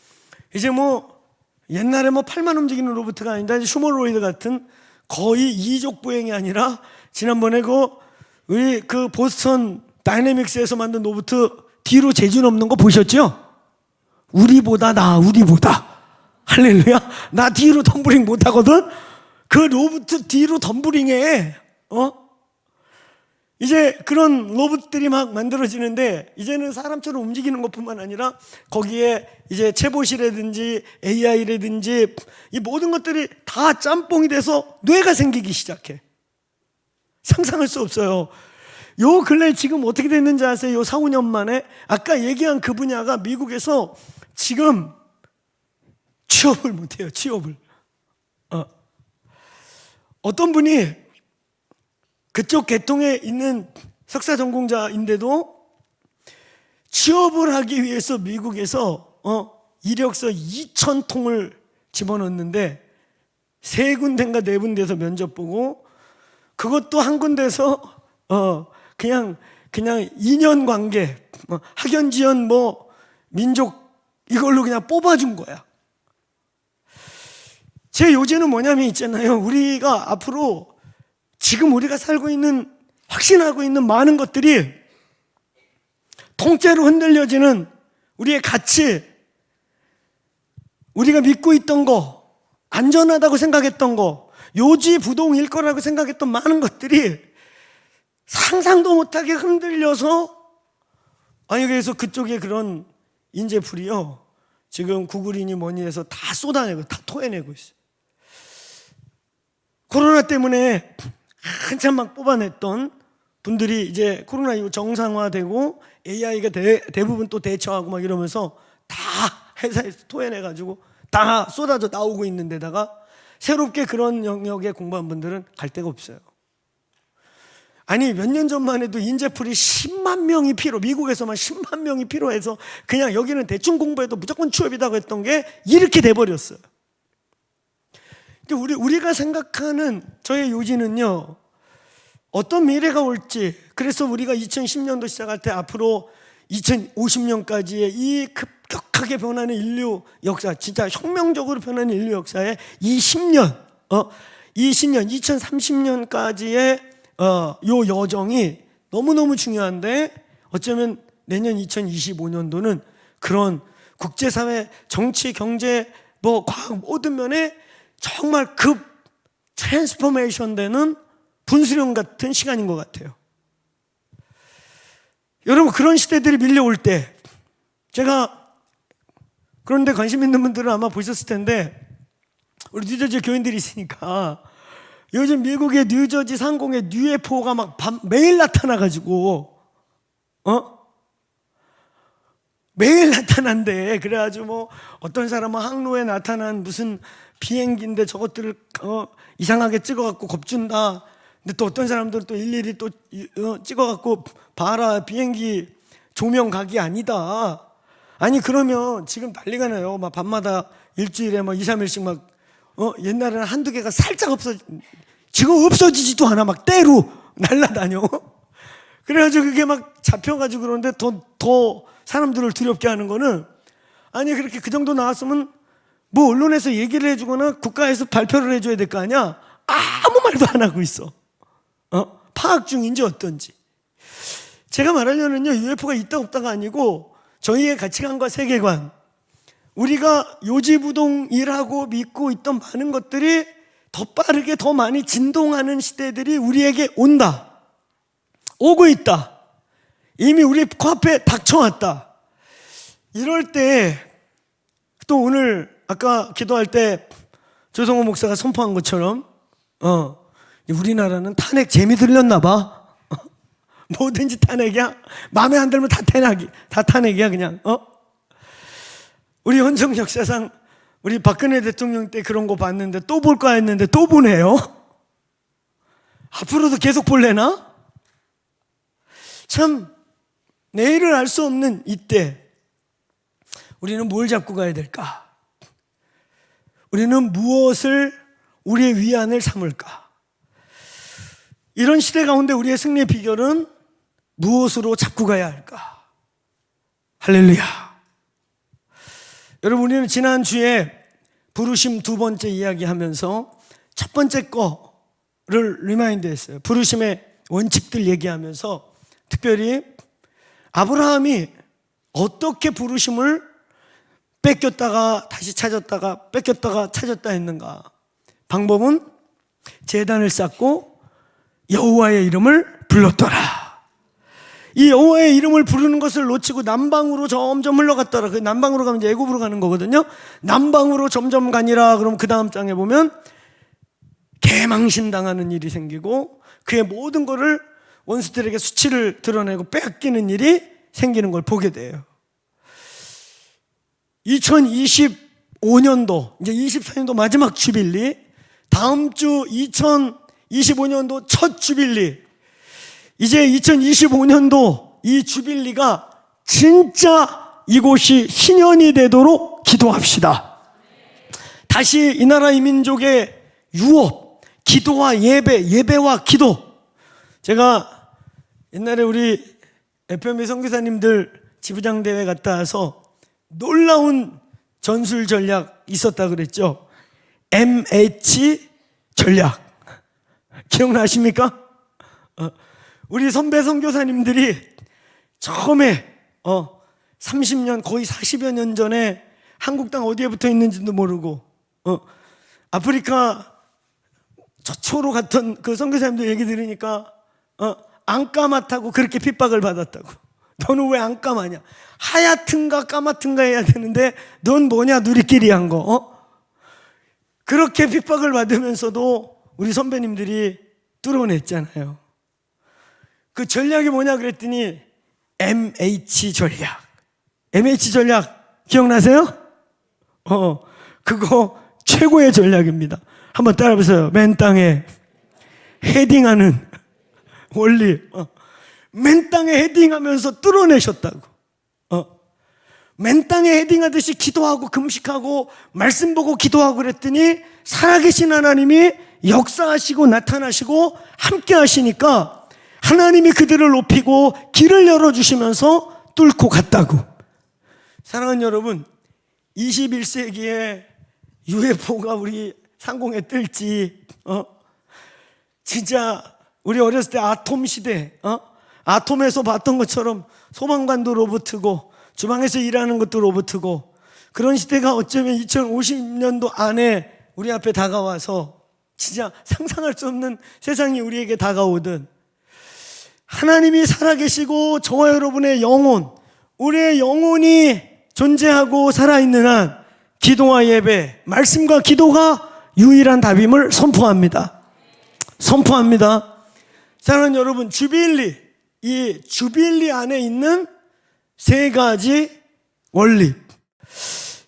이제 뭐 옛날에 뭐 팔만 움직이는 로봇가 아니다. 이제 슈머로이드 같은 거의 이족 보행이 아니라 지난번에 우리 보스턴 다이내믹스에서 만든 로봇 뒤로 재주 넘는 거 보셨죠? 우리보다. 할렐루야. 나 뒤로 덤블링 못 하거든. 그 로봇 뒤로 덤블링해. 이제 그런 로봇들이 막 만들어지는데 이제는 사람처럼 움직이는 것뿐만 아니라 거기에 이제 챗봇이라든지 AI라든지 이 모든 것들이 다 짬뽕이 돼서 뇌가 생기기 시작해. 상상할 수 없어요. 요 근래 지금 어떻게 됐는지 아세요? 요 4, 5년 만에 아까 얘기한 그 분야가 미국에서 지금 취업을 못해요. 취업을. 어떤 분이 그쪽 계통에 있는 석사 전공자인데도 취업을 하기 위해서 미국에서 이력서 2,000통을 집어넣는데 3군데인가 4군데에서 면접 보고 그것도 한 군데에서 그냥 인연관계 학연지연 뭐 민족 이걸로 그냥 뽑아준 거야. 제 요지는 뭐냐면 있잖아요. 우리가 앞으로 지금 우리가 살고 있는 확신하고 있는 많은 것들이 통째로 흔들려지는 우리의 가치, 우리가 믿고 있던 거, 안전하다고 생각했던 거, 요지부동일 거라고 생각했던 많은 것들이 상상도 못하게 흔들려서 그래서 그쪽에 그런 인재풀이요 지금 구글이니 뭐니 해서 다 쏟아내고 다 토해내고 있어요. 코로나 때문에 한참 막 뽑아냈던 분들이 이제 코로나 이후 정상화되고 AI가 대부분 또 대처하고 막 이러면서 다 회사에서 토해내가지고 다 쏟아져 나오고 있는 데다가 새롭게 그런 영역에 공부한 분들은 갈 데가 없어요. 몇 년 전만 해도 인재풀이 10만 명이 미국에서만 10만 명이 필요해서 그냥 여기는 대충 공부해도 무조건 취업이라고 했던 게 이렇게 돼버렸어요. 우리가 생각하는 저의 요지는요, 어떤 미래가 올지, 그래서 우리가 2010년도 시작할 때 앞으로 2050년까지의 이 급격하게 변하는 인류 역사, 진짜 혁명적으로 변하는 인류 역사의 이 10년, 2030년까지의 요 여정이 너무너무 중요한데 어쩌면 내년 2025년도는 그런 국제사회, 정치, 경제, 과학 모든 면에 정말 급 트랜스포메이션 되는 분수령 같은 시간인 것 같아요. 여러분, 그런 시대들이 밀려올 때 제가 그런데 관심 있는 분들은 아마 보셨을 텐데 우리 뉴저지 교인들이 있으니까 요즘 미국의 뉴저지 상공에 UFO가 막 매일 나타나가지고 매일 나타난대. 그래가지고 어떤 사람은 항로에 나타난 무슨 비행기인데 저것들을 이상하게 찍어갖고 겁준다. 근데 또 어떤 사람들은 또 일일이 또 찍어갖고 봐라 비행기 조명 각이 아니다. 아니 그러면 지금 난리가 나요. 막 밤마다 일주일에 막 2, 3일씩 막 옛날에는 한두 개가 살짝 지금 없어지지도 않아. 막 때로 날아다녀. 그래가지고 그게 막 잡혀가지고 그러는데 더 사람들을 두렵게 하는 거는, 아니 그렇게 그 정도 나왔으면 뭐 언론에서 얘기를 해주거나 국가에서 발표를 해줘야 될 거 아니야. 아무 말도 안 하고 있어. 파악 중인지 어떤지. 제가 말하려는요, UFO가 있다 없다가 아니고 저희의 가치관과 세계관, 우리가 요지부동 일하고 믿고 있던 많은 것들이 더 빠르게 더 많이 진동하는 시대들이 우리에게 온다, 오고 있다, 이미 우리 코앞에 닥쳐왔다. 이럴 때 또 오늘 아까 기도할 때 조성호 목사가 선포한 것처럼 우리나라는 탄핵 재미 들렸나 봐. 뭐든지 탄핵이야. 마음에 안 들면 다 탄핵이야 그냥. 우리 헌정 역사상 우리 박근혜 대통령 때 그런 거 봤는데 또 볼까 했는데 또 보네요. 앞으로도 계속 볼래나? 참 내일을 알 수 없는 이때 우리는 뭘 잡고 가야 될까? 우리는 무엇을 우리의 위안을 삼을까? 이런 시대 가운데 우리의 승리의 비결은 무엇으로 잡고 가야 할까? 할렐루야. 여러분, 우리는 지난주에 부르심 두 번째 이야기하면서 첫 번째 거를 리마인드 했어요. 부르심의 원칙들 얘기하면서 특별히 아브라함이 어떻게 부르심을 뺏겼다가 다시 찾았다가 뺏겼다가 찾았다 했는가? 방법은 제단을 쌓고 여호와의 이름을 불렀더라. 이 여호와의 이름을 부르는 것을 놓치고 남방으로 점점 흘러갔더라. 그 남방으로 가면 이제 애굽으로 가는 거거든요. 남방으로 점점 가니라. 그럼 그 다음 장에 보면 개망신당하는 일이 생기고 그의 모든 것을 원수들에게 수치를 드러내고 빼앗기는 일이 생기는 걸 보게 돼요. 2025년도 이제 24년도 마지막 주빌리, 다음 주 2025년도 첫 주빌리, 이제 2025년도 이 주빌리가 진짜 이곳이 희년이 되도록 기도합시다. 다시 이 나라 이 민족의 유업, 기도와 예배와 기도. 제가 옛날에 우리 FMB 선교사님들 지부장 대회 갔다 와서 놀라운 전술 전략 있었다 그랬죠. MH 전략 기억나십니까? 우리 선배 선교사님들이 처음에 30년 거의 40여 년 전에 한국 땅 어디에 붙어 있는지도 모르고 아프리카 저초로 갔던 그 선교사님들 얘기 들으니까 안까맣다고 그렇게 핍박을 받았다고. 너는 왜 안까마냐? 하얗든가 까맣든가 해야 되는데 넌 뭐냐? 누리끼리 한 거. 그렇게 핍박을 받으면서도 우리 선배님들이 뚫어냈잖아요. 그 전략이 뭐냐 그랬더니 MH 전략. MH 전략 기억나세요? 그거 최고의 전략입니다. 한번 따라해보세요. 맨 땅에 헤딩하는 원리. 맨 땅에 헤딩하면서 뚫어내셨다고. 맨 땅에 헤딩하듯이 기도하고 금식하고 말씀 보고 기도하고 그랬더니 살아계신 하나님이 역사하시고 나타나시고 함께 하시니까 하나님이 그들을 높이고 길을 열어주시면서 뚫고 갔다고. 사랑하는 여러분, 21세기에 UFO가 우리 상공에 뜰지 진짜 우리 어렸을 때 아톰 시대 아톰에서 봤던 것처럼 소방관도 로봇이고 주방에서 일하는 것도 로봇이고 그런 시대가 어쩌면 2050년도 안에 우리 앞에 다가와서 진짜 상상할 수 없는 세상이 우리에게 다가오든 하나님이 살아계시고 저와 여러분의 영혼, 우리의 영혼이 존재하고 살아있는 한 기도와 예배, 말씀과 기도가 유일한 답임을 선포합니다. 사랑하는 여러분, 주빌리, 이 주빌리 안에 있는 세 가지 원리.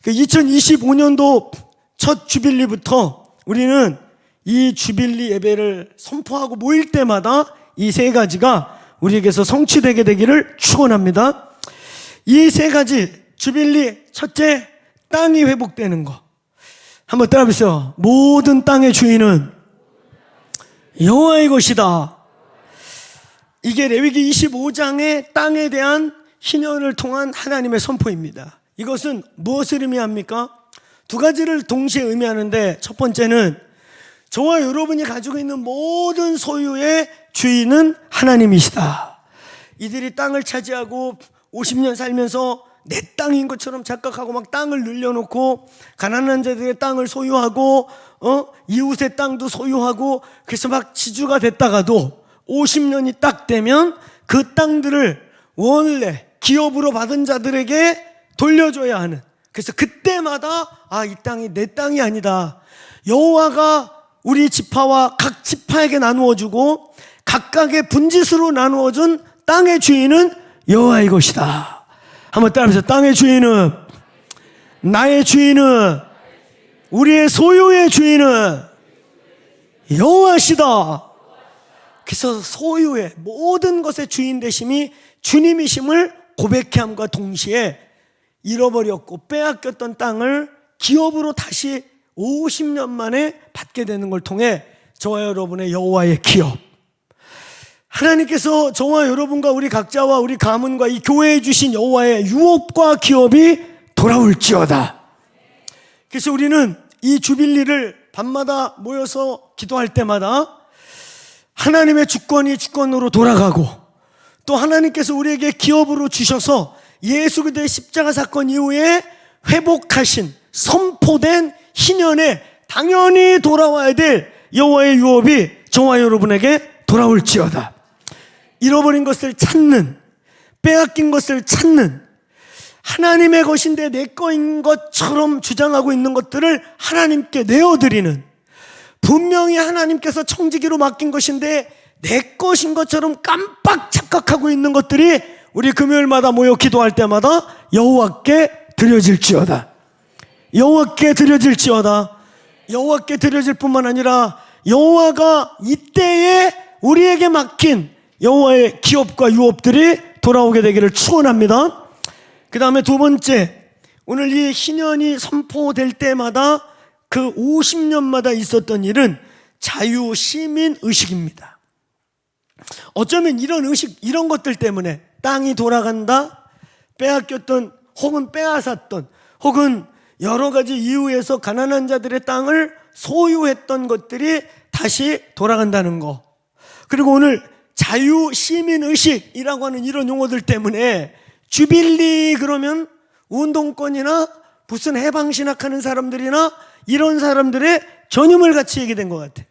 2025년도 첫 주빌리부터 우리는 이 주빌리 예배를 선포하고 모일 때마다 이 세 가지가 우리에게서 성취되게 되기를 축원합니다. 이 세 가지 주빌리 첫째, 땅이 회복되는 거. 한번 따라해보세요. 모든 땅의 주인은 여호와의 것이다. 이게 레위기 25장의 땅에 대한 희년을 통한 하나님의 선포입니다. 이것은 무엇을 의미합니까? 두 가지를 동시에 의미하는데, 첫 번째는 저와 여러분이 가지고 있는 모든 소유의 주인은 하나님이시다. 이들이 땅을 차지하고 50년 살면서 내 땅인 것처럼 착각하고 막 땅을 늘려놓고 가난한 자들의 땅을 소유하고 이웃의 땅도 소유하고 그래서 막 지주가 됐다가도 50년이 딱 되면 그 땅들을 원래 기업으로 받은 자들에게 돌려줘야 하는, 그래서 그때마다 이 땅이 내 땅이 아니다, 여호와가 우리 지파와 각 지파에게 나누어주고 각각의 분짓으로 나누어준 땅의 주인은 여호와의 것이다. 한번 따라해보세요. 땅의 주인은, 나의 주인은, 우리의 소유의 주인은 여호와시다. 그래서 소유의 모든 것의 주인 되심이 주님이심을 고백함과 동시에 잃어버렸고 빼앗겼던 땅을 기업으로 다시 50년 만에 받게 되는 걸 통해 저와 여러분의 여호와의 기업, 하나님께서 저와 여러분과 우리 각자와 우리 가문과 이 교회에 주신 여호와의 유업과 기업이 돌아올지어다. 그래서 우리는 이 주빌리를 밤마다 모여서 기도할 때마다 하나님의 주권이 주권으로 돌아가고, 또 하나님께서 우리에게 기업으로 주셔서 예수 그리스도의 십자가 사건 이후에 회복하신 선포된 희년에 당연히 돌아와야 될 여호와의 유업이 저와 여러분에게 돌아올지어다. 잃어버린 것을 찾는, 빼앗긴 것을 찾는, 하나님의 것인데 내 거인 것처럼 주장하고 있는 것들을 하나님께 내어드리는, 분명히 하나님께서 청지기로 맡긴 것인데 내 것인 것처럼 깜빡 착각하고 있는 것들이 우리 금요일마다 모여 기도할 때마다 여호와께 드려질지어다. 여호와께 드려질지어다. 여호와께 드려질 뿐만 아니라 여호와가 이때에 우리에게 맡긴 여호와의 기업과 유업들이 돌아오게 되기를 축원합니다. 그 다음에 두 번째, 오늘 이 희년이 선포될 때마다 그 50년마다 있었던 일은 자유시민의식입니다. 어쩌면 이런 의식, 이런 것들 때문에 땅이 돌아간다, 빼앗겼던 혹은 빼앗았던 혹은 여러 가지 이유에서 가난한 자들의 땅을 소유했던 것들이 다시 돌아간다는 거, 그리고 오늘 자유시민의식이라고 하는 이런 용어들 때문에 주빌리 그러면 운동권이나 무슨 해방신학하는 사람들이나 이런 사람들의 전유물 같이 얘기된 것 같아요.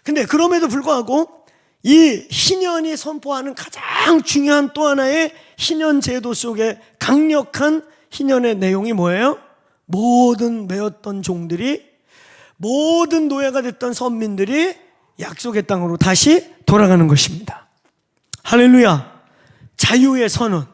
근데 그럼에도 불구하고 이 희년이 선포하는 가장 중요한 또 하나의 희년 제도 속에 강력한 희년의 내용이 뭐예요? 모든 매였던 종들이, 모든 노예가 됐던 선민들이 약속의 땅으로 다시 돌아가는 것입니다. 할렐루야. 자유의 선언.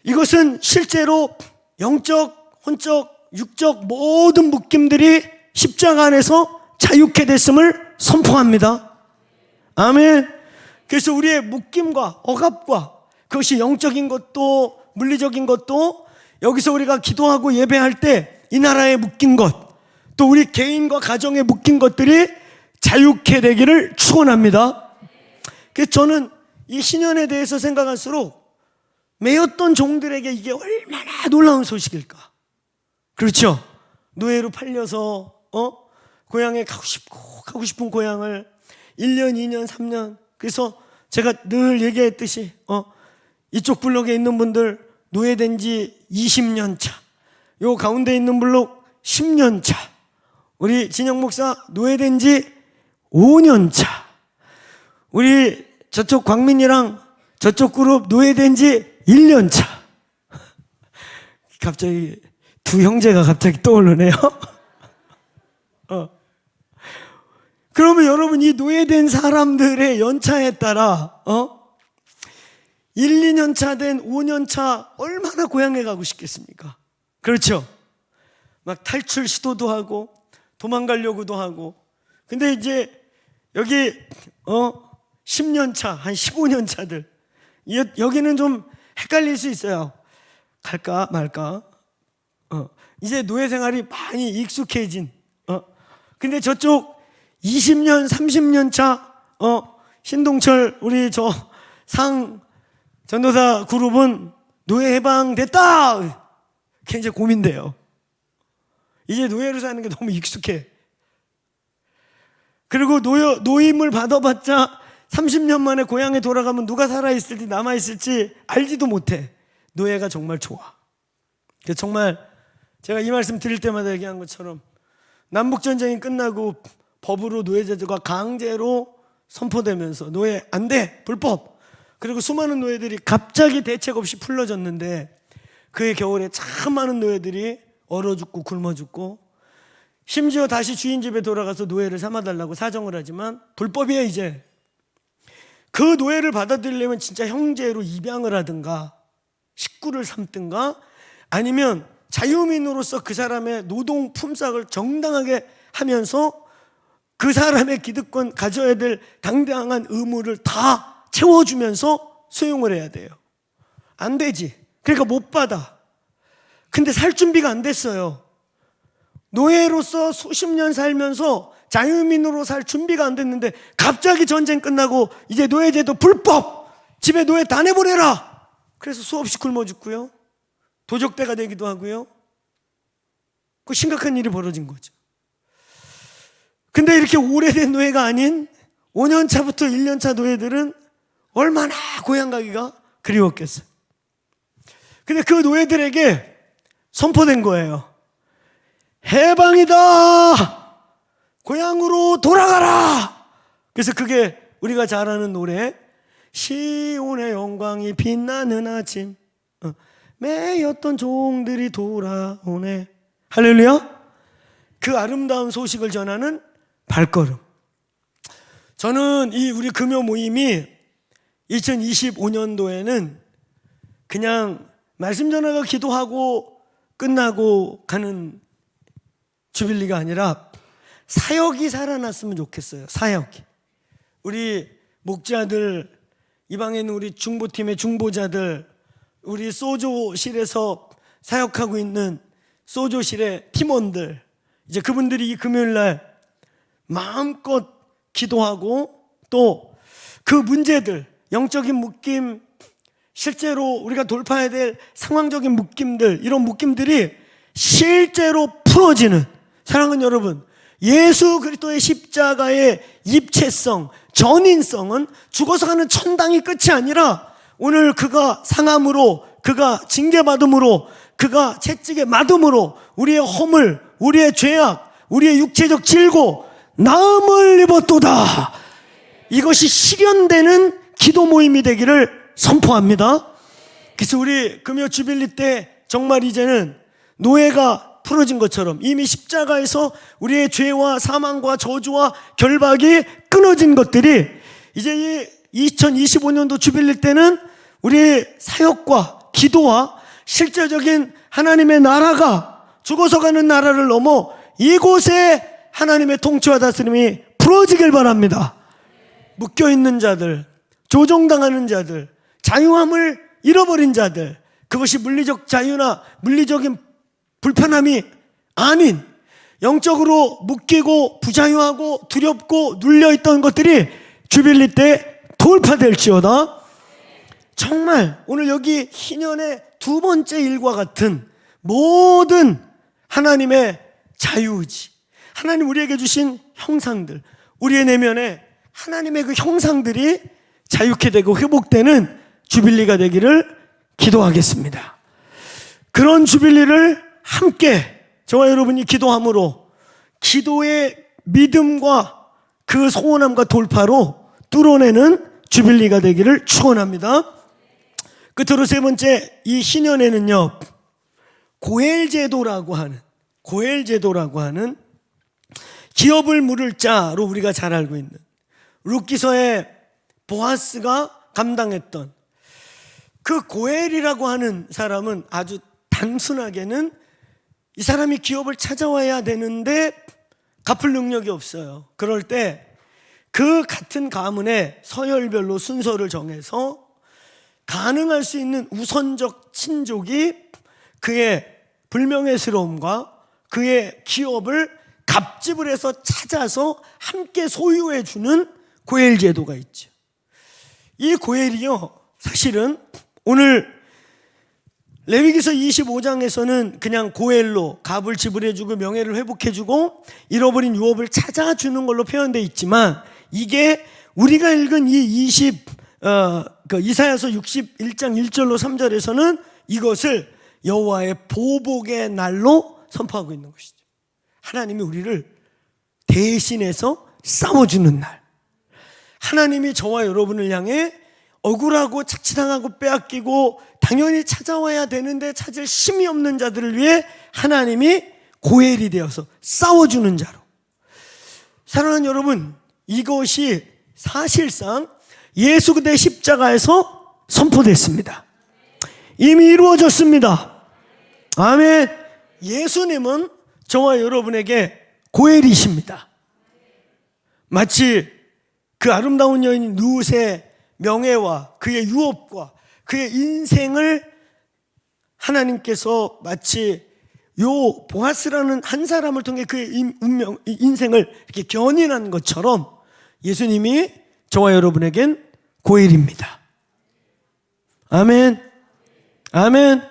이것은 실제로 영적, 혼적, 육적 모든 묶임들이 십자가 안에서 자유케 됐음을 선포합니다. 아멘. 그래서 우리의 묶임과 억압과, 그것이 영적인 것도 물리적인 것도, 여기서 우리가 기도하고 예배할 때 이 나라에 묶인 것, 또 우리 개인과 가정에 묶인 것들이 자유케 되기를 축원합니다. 그래서 저는 이 신년에 대해서 생각할수록 매였던 종들에게 이게 얼마나 놀라운 소식일까. 그렇죠? 노예로 팔려서 고향에 가고 싶은 고향을 1년, 2년, 3년, 그래서 제가 늘 얘기했듯이 이쪽 블록에 있는 분들 노예된 지 20년 차, 요 가운데 있는 블록 10년 차, 우리 진영 목사 노예된 지 5년 차, 우리 저쪽 광민이랑 저쪽 그룹 노예된 지 1년 차. 갑자기 두 형제가 갑자기 떠오르네요. 그러면 여러분, 이 노예된 사람들의 연차에 따라 1, 2년 차 된 5년 차 얼마나 고향에 가고 싶겠습니까? 그렇죠? 막 탈출 시도도 하고 도망가려고도 하고. 근데 이제 여기 10년 차, 한 15년 차들, 여기는 좀 헷갈릴 수 있어요. 갈까 말까. 이제 노예 생활이 많이 익숙해진. 근데 저쪽 20년, 30년 차 신동철 우리 저 상 전도사 그룹은 노예 해방됐다. 그게 이제 고민돼요. 이제 노예로 사는 게 너무 익숙해. 그리고 노임을 받아봤자 30년 만에 고향에 돌아가면 누가 살아있을지 남아있을지 알지도 못해. 노예가 정말 좋아. 그래서 정말 제가 이 말씀 드릴 때마다 얘기한 것처럼 남북전쟁이 끝나고 법으로 노예제도가 강제로 선포되면서 노예 안 돼! 불법! 그리고 수많은 노예들이 갑자기 대책 없이 풀려졌는데 그의 겨울에 참 많은 노예들이 얼어 죽고 굶어 죽고 심지어 다시 주인 집에 돌아가서 노예를 삼아달라고 사정을 하지만 불법이에요 이제. 그 노예를 받아들이려면 진짜 형제로 입양을 하든가 식구를 삼든가 아니면 자유민으로서 그 사람의 노동 품삯을 정당하게 하면서 그 사람의 기득권 가져야 될 당당한 의무를 다 채워주면서 수용을 해야 돼요. 안 되지. 그러니까 못 받아. 근데 살 준비가 안 됐어요. 노예로서 수십 년 살면서 자유민으로 살 준비가 안 됐는데 갑자기 전쟁 끝나고 이제 노예제도 불법! 집에 노예 다 내보내라! 그래서 수없이 굶어 죽고요. 도적대가 되기도 하고요. 그 심각한 일이 벌어진 거죠. 근데 이렇게 오래된 노예가 아닌 5년 차부터 1년 차 노예들은 얼마나 고향 가기가 그리웠겠어요. 근데 그 노예들에게 선포된 거예요. 해방이다! 고향으로 돌아가라! 그래서 그게 우리가 잘 아는 노래 시온의 영광이 빛나는 아침 매였던 종들이 돌아오네. 할렐루야. 그 아름다운 소식을 전하는 발걸음. 저는 이 우리 금요 모임이 2025년도에는 그냥 말씀 전하고 기도하고 끝나고 가는 주빌리가 아니라 사역이 살아났으면 좋겠어요. 사역이. 우리 목자들, 이 방에 있는 우리 중보팀의 중보자들, 우리 소조실에서 사역하고 있는 소조실의 팀원들, 이제 그분들이 이 금요일날 마음껏 기도하고 또 그 문제들, 영적인 묶임, 실제로 우리가 돌파해야 될 상황적인 묶임들, 이런 묶임들이 실제로 풀어지는, 사랑하는 여러분, 예수 그리스도의 십자가의 입체성, 전인성은 죽어서 가는 천당이 끝이 아니라 오늘 그가 상함으로, 그가 징계받음으로, 그가 채찍에 맞음으로 우리의 허물, 우리의 죄악, 우리의 육체적 질고 나음을 입었도다. 이것이 실현되는 기도 모임이 되기를 선포합니다. 그래서 우리 금요 주빌리 때 정말 이제는 노예가 풀어진 것처럼 이미 십자가에서 우리의 죄와 사망과 저주와 결박이 끊어진 것들이 이제 이 2025년도 주빌리 때는 우리의 사역과 기도와 실제적인 하나님의 나라가 죽어서 가는 나라를 넘어 이곳에 하나님의 통치와 다스림이 풀어지길 바랍니다. 묶여있는 자들, 조종당하는 자들, 자유함을 잃어버린 자들, 그것이 물리적 자유나 물리적인 불편함이 아닌 영적으로 묶이고 부자유하고 두렵고 눌려있던 것들이 주빌리 때 돌파될지어다. 정말 오늘 여기 희년의 두 번째 일과 같은 모든 하나님의 자유의지, 하나님 우리에게 주신 형상들, 우리의 내면에 하나님의 그 형상들이 자유케 되고 회복되는 주빌리가 되기를 기도하겠습니다. 그런 주빌리를 함께 저와 여러분이 기도함으로 기도의 믿음과 그 소원함과 돌파로 뚫어내는 주빌리가 되기를 축원합니다. 끝으로 세 번째, 이 희년에는요 고엘제도라고 하는 기업을 물을 자로 우리가 잘 알고 있는 룻기서의 보아스가 감당했던 그 고엘이라고 하는 사람은 아주 단순하게는 이 사람이 기업을 찾아와야 되는데 갚을 능력이 없어요. 그럴 때 그 같은 가문의 서열별로 순서를 정해서 가능할 수 있는 우선적 친족이 그의 불명예스러움과 그의 기업을 갑집을 해서 찾아서 함께 소유해 주는 고엘 제도가 있죠. 이 고엘이요, 사실은 오늘 레위기서 25장에서는 그냥 고엘로 값을 지불해주고 명예를 회복해주고 잃어버린 유업을 찾아주는 걸로 표현되어 있지만, 이게 우리가 읽은 이 이사야서 61장 1절로 3절에서는 이것을 여호와의 보복의 날로 선포하고 있는 것이죠. 하나님이 우리를 대신해서 싸워주는 날, 하나님이 저와 여러분을 향해 억울하고 착취당하고 빼앗기고 당연히 찾아와야 되는데 찾을 힘이 없는 자들을 위해 하나님이 고엘이 되어서 싸워주는 자로. 사랑하는 여러분, 이것이 사실상 예수 그리스도의 십자가에서 선포됐습니다. 이미 이루어졌습니다. 아멘. 예수님은 저와 여러분에게 고엘이십니다. 마치 그 아름다운 여인 룻의 명예와 그의 유업과 그의 인생을 하나님께서 마치 요 보아스라는 한 사람을 통해 그의 인생을 이렇게 견인한 것처럼 예수님이 저와 여러분에겐 고엘입니다. 아멘. 아멘.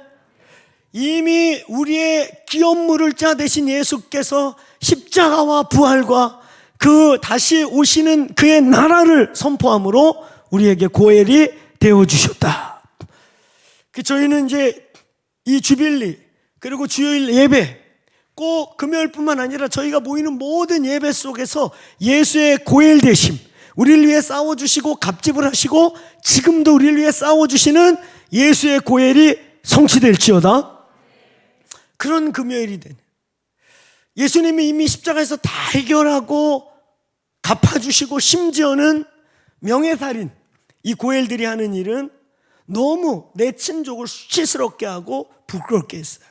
이미 우리의 기업물을 자 되신 예수께서 십자가와 부활과 그 다시 오시는 그의 나라를 선포함으로 우리에게 고엘이 되어주셨다. 저희는 이제 이 주빌리 그리고 주요일 예배, 꼭 금요일뿐만 아니라 저희가 모이는 모든 예배 속에서 예수의 고엘 되심, 우리를 위해 싸워주시고 갑집을 하시고 지금도 우리를 위해 싸워주시는 예수의 고엘이 성취될지어다. 그런 금요일이 되네. 예수님이 이미 십자가에서 다 해결하고 갚아주시고, 심지어는 명예살인, 이 고엘들이 하는 일은 너무 내 친족을 수치스럽게 하고 부끄럽게 했어요.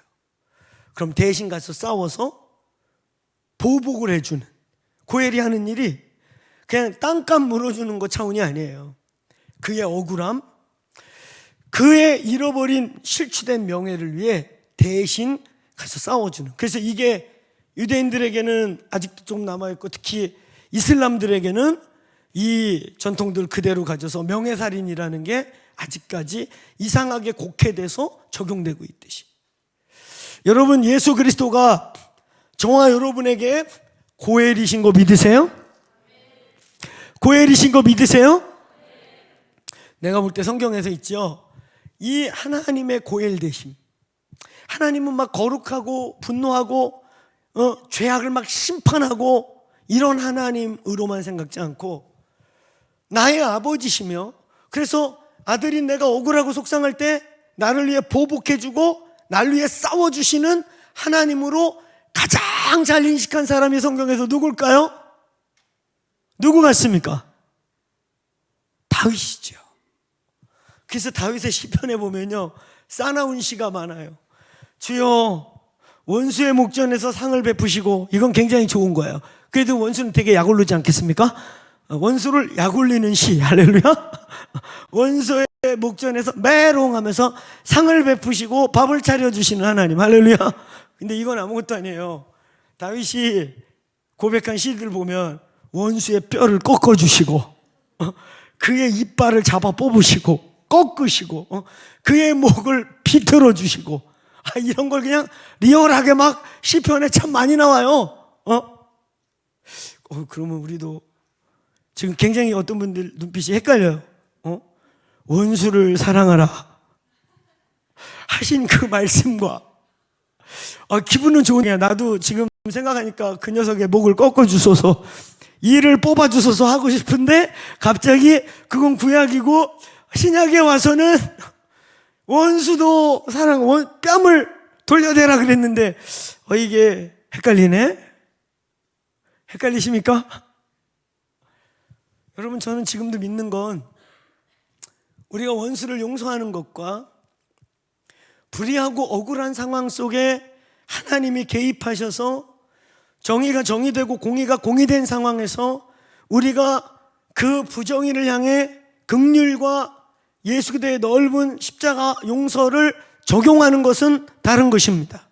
그럼 대신 가서 싸워서 보복을 해주는 고엘이 하는 일이 그냥 땅값 물어주는 것 차원이 아니에요. 그의 억울함, 그의 잃어버린 실추된 명예를 위해 대신 가서 싸워주는. 그래서 이게 유대인들에게는 아직도 좀 남아있고, 특히 이슬람들에게는 이 전통들 그대로 가져서 명예살인이라는 게 아직까지 이상하게 곡해돼서 적용되고 있듯이, 여러분, 예수 그리스도가 저와 여러분에게 고엘이신 거 믿으세요? 고엘이신 거 믿으세요? 내가 볼 때 성경에서 있죠, 이 하나님의 고엘 되심, 하나님은 막 거룩하고 분노하고 죄악을 막 심판하고 이런 하나님으로만 생각지 않고 나의 아버지시며, 그래서 아들인 내가 억울하고 속상할 때 나를 위해 보복해주고 나를 위해 싸워주시는 하나님으로 가장 잘 인식한 사람이 성경에서 누굴까요? 누구 같습니까? 다윗이죠. 그래서 다윗의 시편에 보면요, 싸나운 시가 많아요. 주여, 원수의 목전에서 상을 베푸시고, 이건 굉장히 좋은 거예요. 그래도 원수는 되게 약올르지 않겠습니까? 원수를 약올리는 시, 할렐루야. 원수의 목전에서 메롱하면서 상을 베푸시고 밥을 차려주시는 하나님, 할렐루야. 근데 이건 아무것도 아니에요. 다윗이 고백한 시들 보면 원수의 뼈를 꺾어주시고, 그의 이빨을 잡아 뽑으시고 꺾으시고, 그의 목을 비틀어 주시고, 이런 걸 그냥 리얼하게 막 시편에 참 많이 나와요. 그러면 우리도 지금 굉장히 어떤 분들 눈빛이 헷갈려요. 원수를 사랑하라 하신 그 말씀과 기분은 좋으냐, 나도 지금 생각하니까 그 녀석의 목을 꺾어주소서, 이를 뽑아주소서 하고 싶은데, 갑자기 그건 구약이고 신약에 와서는 원수도 뺨을 돌려대라 그랬는데, 이게 헷갈리네? 헷갈리십니까? 여러분, 저는 지금도 믿는 건 우리가 원수를 용서하는 것과 불의하고 억울한 상황 속에 하나님이 개입하셔서 정의가 정의되고 공의가 공의된 상황에서 우리가 그 부정의를 향해 긍휼과 예수 그리스도의 넓은 십자가 용서를 적용하는 것은 다른 것입니다.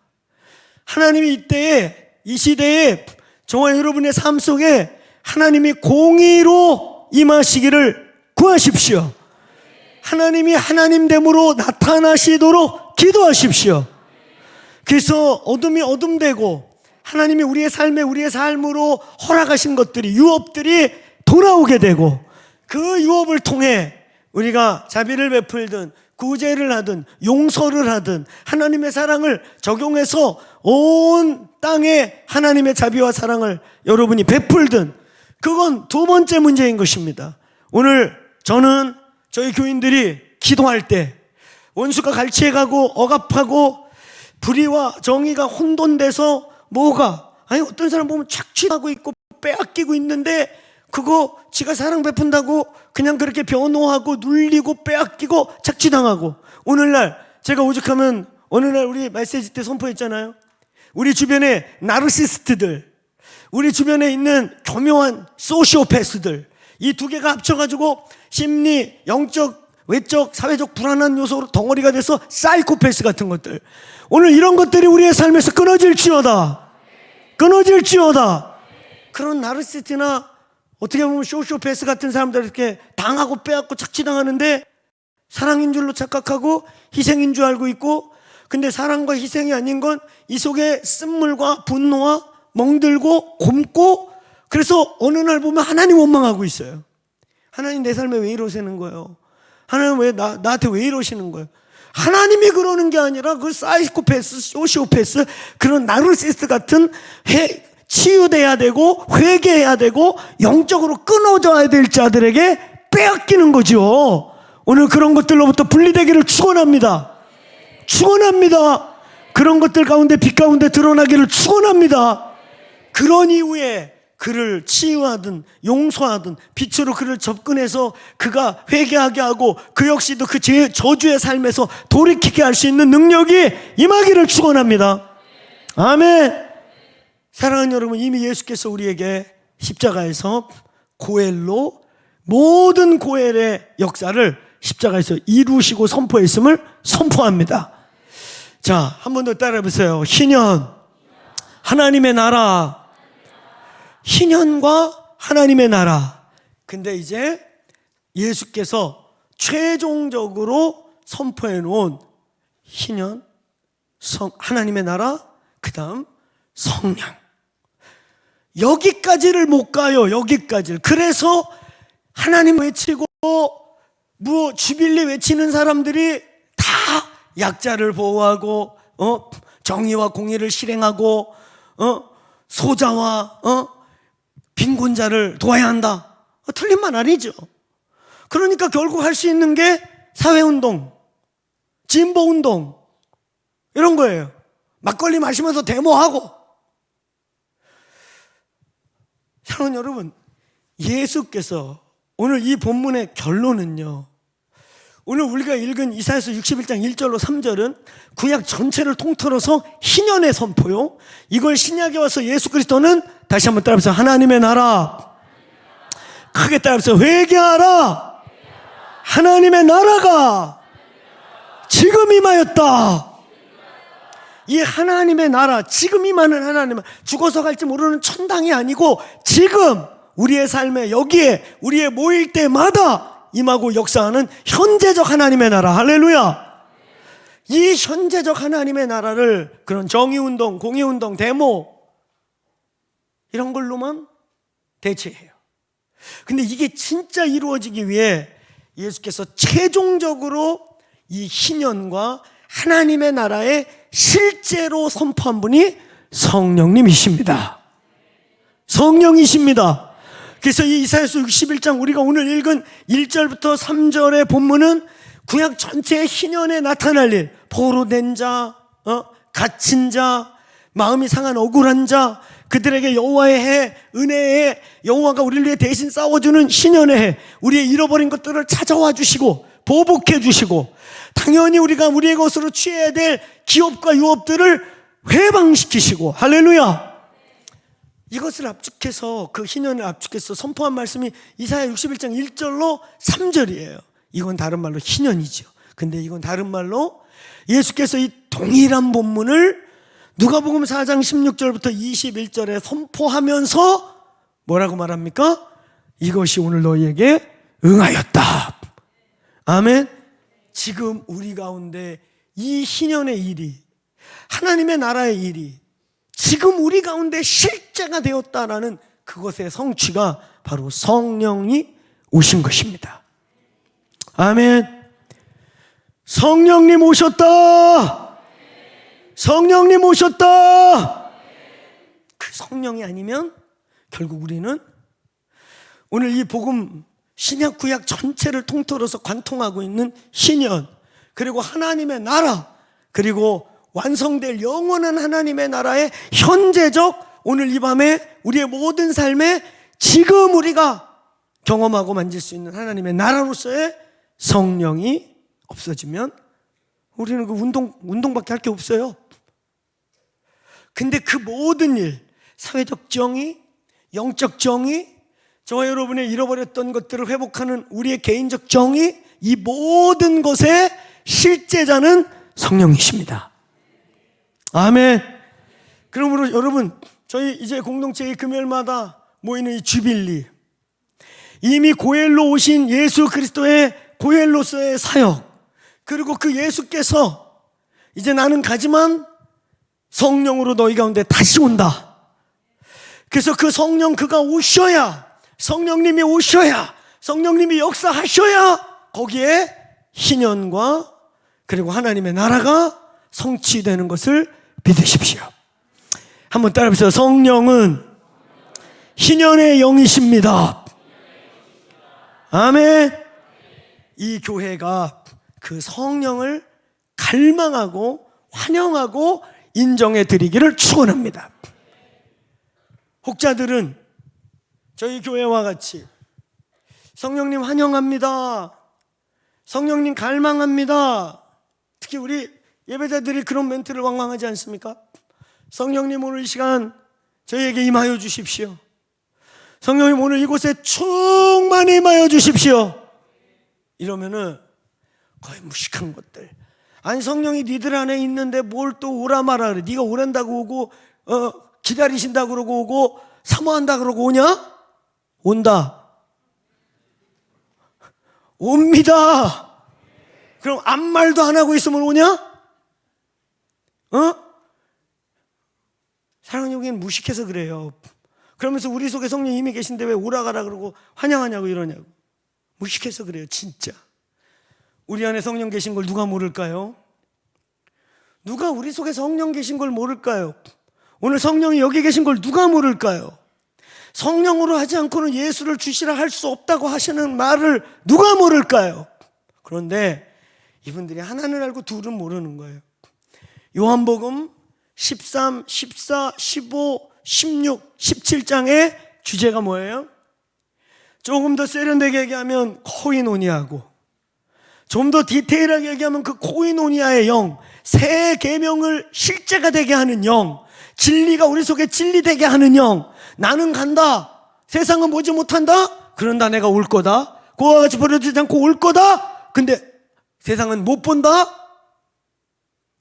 하나님이 이때에, 이 시대에 저와 여러분의 삶 속에 하나님이 공의로 임하시기를 구하십시오. 하나님이 하나님됨으로 나타나시도록 기도하십시오. 그래서 어둠이 어둠되고 하나님이 우리의 삶으로 허락하신 것들이, 유업들이 돌아오게 되고, 그 유업을 통해 우리가 자비를 베풀든 구제를 하든 용서를 하든 하나님의 사랑을 적용해서 온 땅에 하나님의 자비와 사랑을 여러분이 베풀든, 그건 두 번째 문제인 것입니다. 오늘 저는 저희 교인들이 기도할 때 원수가 갈취해가고 억압하고 불의와 정의가 혼돈돼서 어떤 사람 보면 착취하고 있고 빼앗기고 있는데, 그거 지가 사랑 베푼다고 그냥 그렇게 변호하고 눌리고 빼앗기고 착취당하고. 오늘날 제가 오죽하면 어느 날 우리 메시지 때 선포했잖아요. 우리 주변에 나르시스트들, 우리 주변에 있는 교묘한 소시오패스들, 이 두 개가 합쳐가지고 심리, 영적, 외적, 사회적 불안한 요소로 덩어리가 돼서 사이코패스 같은 것들, 오늘 이런 것들이 우리의 삶에서 끊어질지어다. 그런 나르시스트나 어떻게 보면 소시오패스 같은 사람들 이렇게 당하고 빼앗고 착취당하는데 사랑인 줄로 착각하고 희생인 줄 알고 있고, 근데 사랑과 희생이 아닌 건 이 속에 쓴물과 분노와 멍들고 곪고, 그래서 어느 날 보면 하나님 원망하고 있어요. 하나님 내 삶에 왜 이러시는 거예요? 하나님 왜 나한테 왜 이러시는 거예요? 하나님이 그러는 게 아니라 그 사이코패스, 소시오패스, 그런 나르시스트 같은 치유돼야 되고 회개해야 되고 영적으로 끊어져야 될 자들에게 빼앗기는 거죠. 오늘 그런 것들로부터 분리되기를 축원합니다. 그런 것들 가운데, 빛 가운데 드러나기를 축원합니다. 그런 이후에 그를 치유하든 용서하든 빛으로 그를 접근해서 그가 회개하게 하고 그 역시도 그 저주의 삶에서 돌이키게 할 수 있는 능력이 임하기를 축원합니다. 아멘. 사랑하는 여러분, 이미 예수께서 우리에게 십자가에서 고엘로 모든 고엘의 역사를 십자가에서 이루시고 선포했음을 선포합니다. 자, 한 번 더 따라해보세요. 희년, 하나님의 나라. 희년과 하나님의 나라. 근데 이제 예수께서 최종적으로 선포해 놓은 희년, 하나님의 나라, 그 다음 성령. 여기까지를 못 가요. 여기까지를. 그래서 하나님 외치고 주빌리 외치는 사람들이 다 약자를 보호하고 정의와 공의를 실행하고 소자와 빈곤자를 도와야 한다. 틀린 말 아니죠. 그러니까 결국 할 수 있는 게 사회운동, 진보운동 이런 거예요. 막걸리 마시면서 데모하고. 사랑하는 여러분, 예수께서 오늘 이 본문의 결론은요, 오늘 우리가 읽은 이사야서 61장 1절로 3절은 구약 전체를 통틀어서 희년의 선포요. 이걸 신약에 와서 예수 그리스도는, 다시 한번 따라해보세요. 하나님의 나라. 크게 따라해보세요. 회개하라. 하나님의 나라가 지금 임하였다. 이 하나님의 나라, 지금 임하는 하나님, 죽어서 갈지 모르는 천당이 아니고 지금 우리의 삶에, 여기에 우리의 모일 때마다 임하고 역사하는 현재적 하나님의 나라. 할렐루야. 이 현재적 하나님의 나라를 그런 정의운동, 공의운동, 데모 이런 걸로만 대체해요. 근데 이게 진짜 이루어지기 위해 예수께서 최종적으로 이 희년과 하나님의 나라에 실제로 선포한 분이 성령님이십니다. 성령이십니다. 그래서 이 이사야서 61장 우리가 오늘 읽은 1절부터 3절의 본문은 구약 전체의 희년에 나타날 일, 포로된 자, 갇힌 자, 마음이 상한 억울한 자, 그들에게 여호와의 해, 은혜의 해, 여호와가 우리를 위해 대신 싸워주는 희년의 해, 우리의 잃어버린 것들을 찾아와 주시고 보복해 주시고, 당연히 우리가 우리의 것으로 취해야 될 기업과 유업들을 회방시키시고, 할렐루야. 이것을 압축해서, 그 희년을 압축해서 선포한 말씀이 이사야 61장 1절로 3절이에요. 이건 다른 말로 희년이죠. 근데 이건 다른 말로 예수께서 이 동일한 본문을 누가복음 4장 16절부터 21절에 선포하면서 뭐라고 말합니까? 이것이 오늘 너희에게 응하였다. 아멘. 지금 우리 가운데 이 희년의 일이, 하나님의 나라의 일이 지금 우리 가운데 실제가 되었다라는 그것의 성취가 바로 성령이 오신 것입니다. 아멘. 성령님 오셨다. 성령님 오셨다. 그 성령이 아니면 결국 우리는 오늘 이 복음 신약 구약 전체를 통틀어서 관통하고 있는 희년, 그리고 하나님의 나라, 그리고 완성될 영원한 하나님의 나라의 현재적 오늘 이 밤에 우리의 모든 삶에 지금 우리가 경험하고 만질 수 있는 하나님의 나라로서의 성령이 없어지면 우리는 그 운동밖에 할 게 없어요. 근데 그 모든 일, 사회적 정의, 영적 정의, 저와 여러분의 잃어버렸던 것들을 회복하는 우리의 개인적 정의, 이 모든 것의 실제자는 성령이십니다. 아멘. 그러므로 여러분, 저희 이제 공동체의 금요일마다 모이는 이 주빌리, 이미 고엘로 오신 예수 그리스도의 고엘로서의 사역, 그리고 그 예수께서 이제 나는 가지만 성령으로 너희 가운데 다시 온다. 그래서 그 성령 그가 오셔야, 성령님이 오셔야, 성령님이 역사하셔야 거기에 희년과 그리고 하나님의 나라가 성취되는 것을 믿으십시오. 한번 따라해보세요. 성령은 희년의 영이십니다. 아멘. 이 교회가 그 성령을 갈망하고 환영하고 인정해 드리기를 축원합니다. 혹자들은 저희 교회와 같이 성령님 환영합니다, 성령님 갈망합니다, 특히 우리 예배자들이 그런 멘트를 왕왕하지 않습니까? 성령님 오늘 이 시간 저희에게 임하여 주십시오. 성령님 오늘 이곳에 충만히 임하여 주십시오. 이러면은 거의 무식한 것들. 아니 성령이 니들 안에 있는데 뭘 또 오라 마라 그래. 네가 오란다고 오고 기다리신다 그러고 오고 사모한다 그러고 오냐? 온다. 옵니다. 그럼 아무 말도 안 하고 있으면 오냐? 사랑하는 여기는 무식해서 그래요. 그러면서 우리 속에 성령 이미 계신데 왜 오라 가라 그러고 환영하냐고 이러냐고. 무식해서 그래요. 진짜 우리 안에 성령 계신 걸 누가 모를까요? 누가 우리 속에 성령 계신 걸 모를까요? 오늘 성령이 여기 계신 걸 누가 모를까요? 성령으로 하지 않고는 예수를 주시라 할 수 없다고 하시는 말을 누가 모를까요? 그런데 이분들이 하나는 알고 둘은 모르는 거예요. 요한복음 13, 14, 15, 16, 17장의 주제가 뭐예요? 조금 더 세련되게 얘기하면 코이노니아고, 좀 더 디테일하게 얘기하면 그 코이노니아의 영, 새 계명을 실제가 되게 하는 영, 진리가 우리 속에 진리되게 하는 영. 나는 간다, 세상은 보지 못한다, 그런다 내가 올 거다, 그와 같이 버려지지 않고 올 거다. 근데 세상은 못 본다,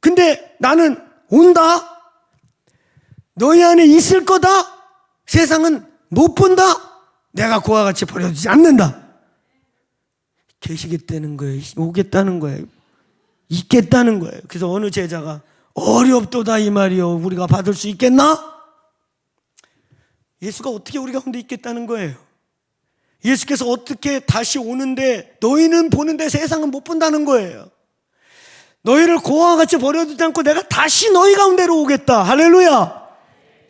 근데 나는 온다. 너희 안에 있을 거다, 세상은 못 본다, 내가 그와 같이 버려지지 않는다. 계시겠다는 거예요. 오겠다는 거예요. 있겠다는 거예요. 그래서 어느 제자가 어렵도다 이 말이요, 우리가 받을 수 있겠나? 예수가 어떻게 우리 가운데 있겠다는 거예요? 예수께서 어떻게 다시 오는데 너희는 보는데 세상은 못 본다는 거예요. 너희를 고아와 같이 버려두지 않고 내가 다시 너희 가운데로 오겠다. 할렐루야.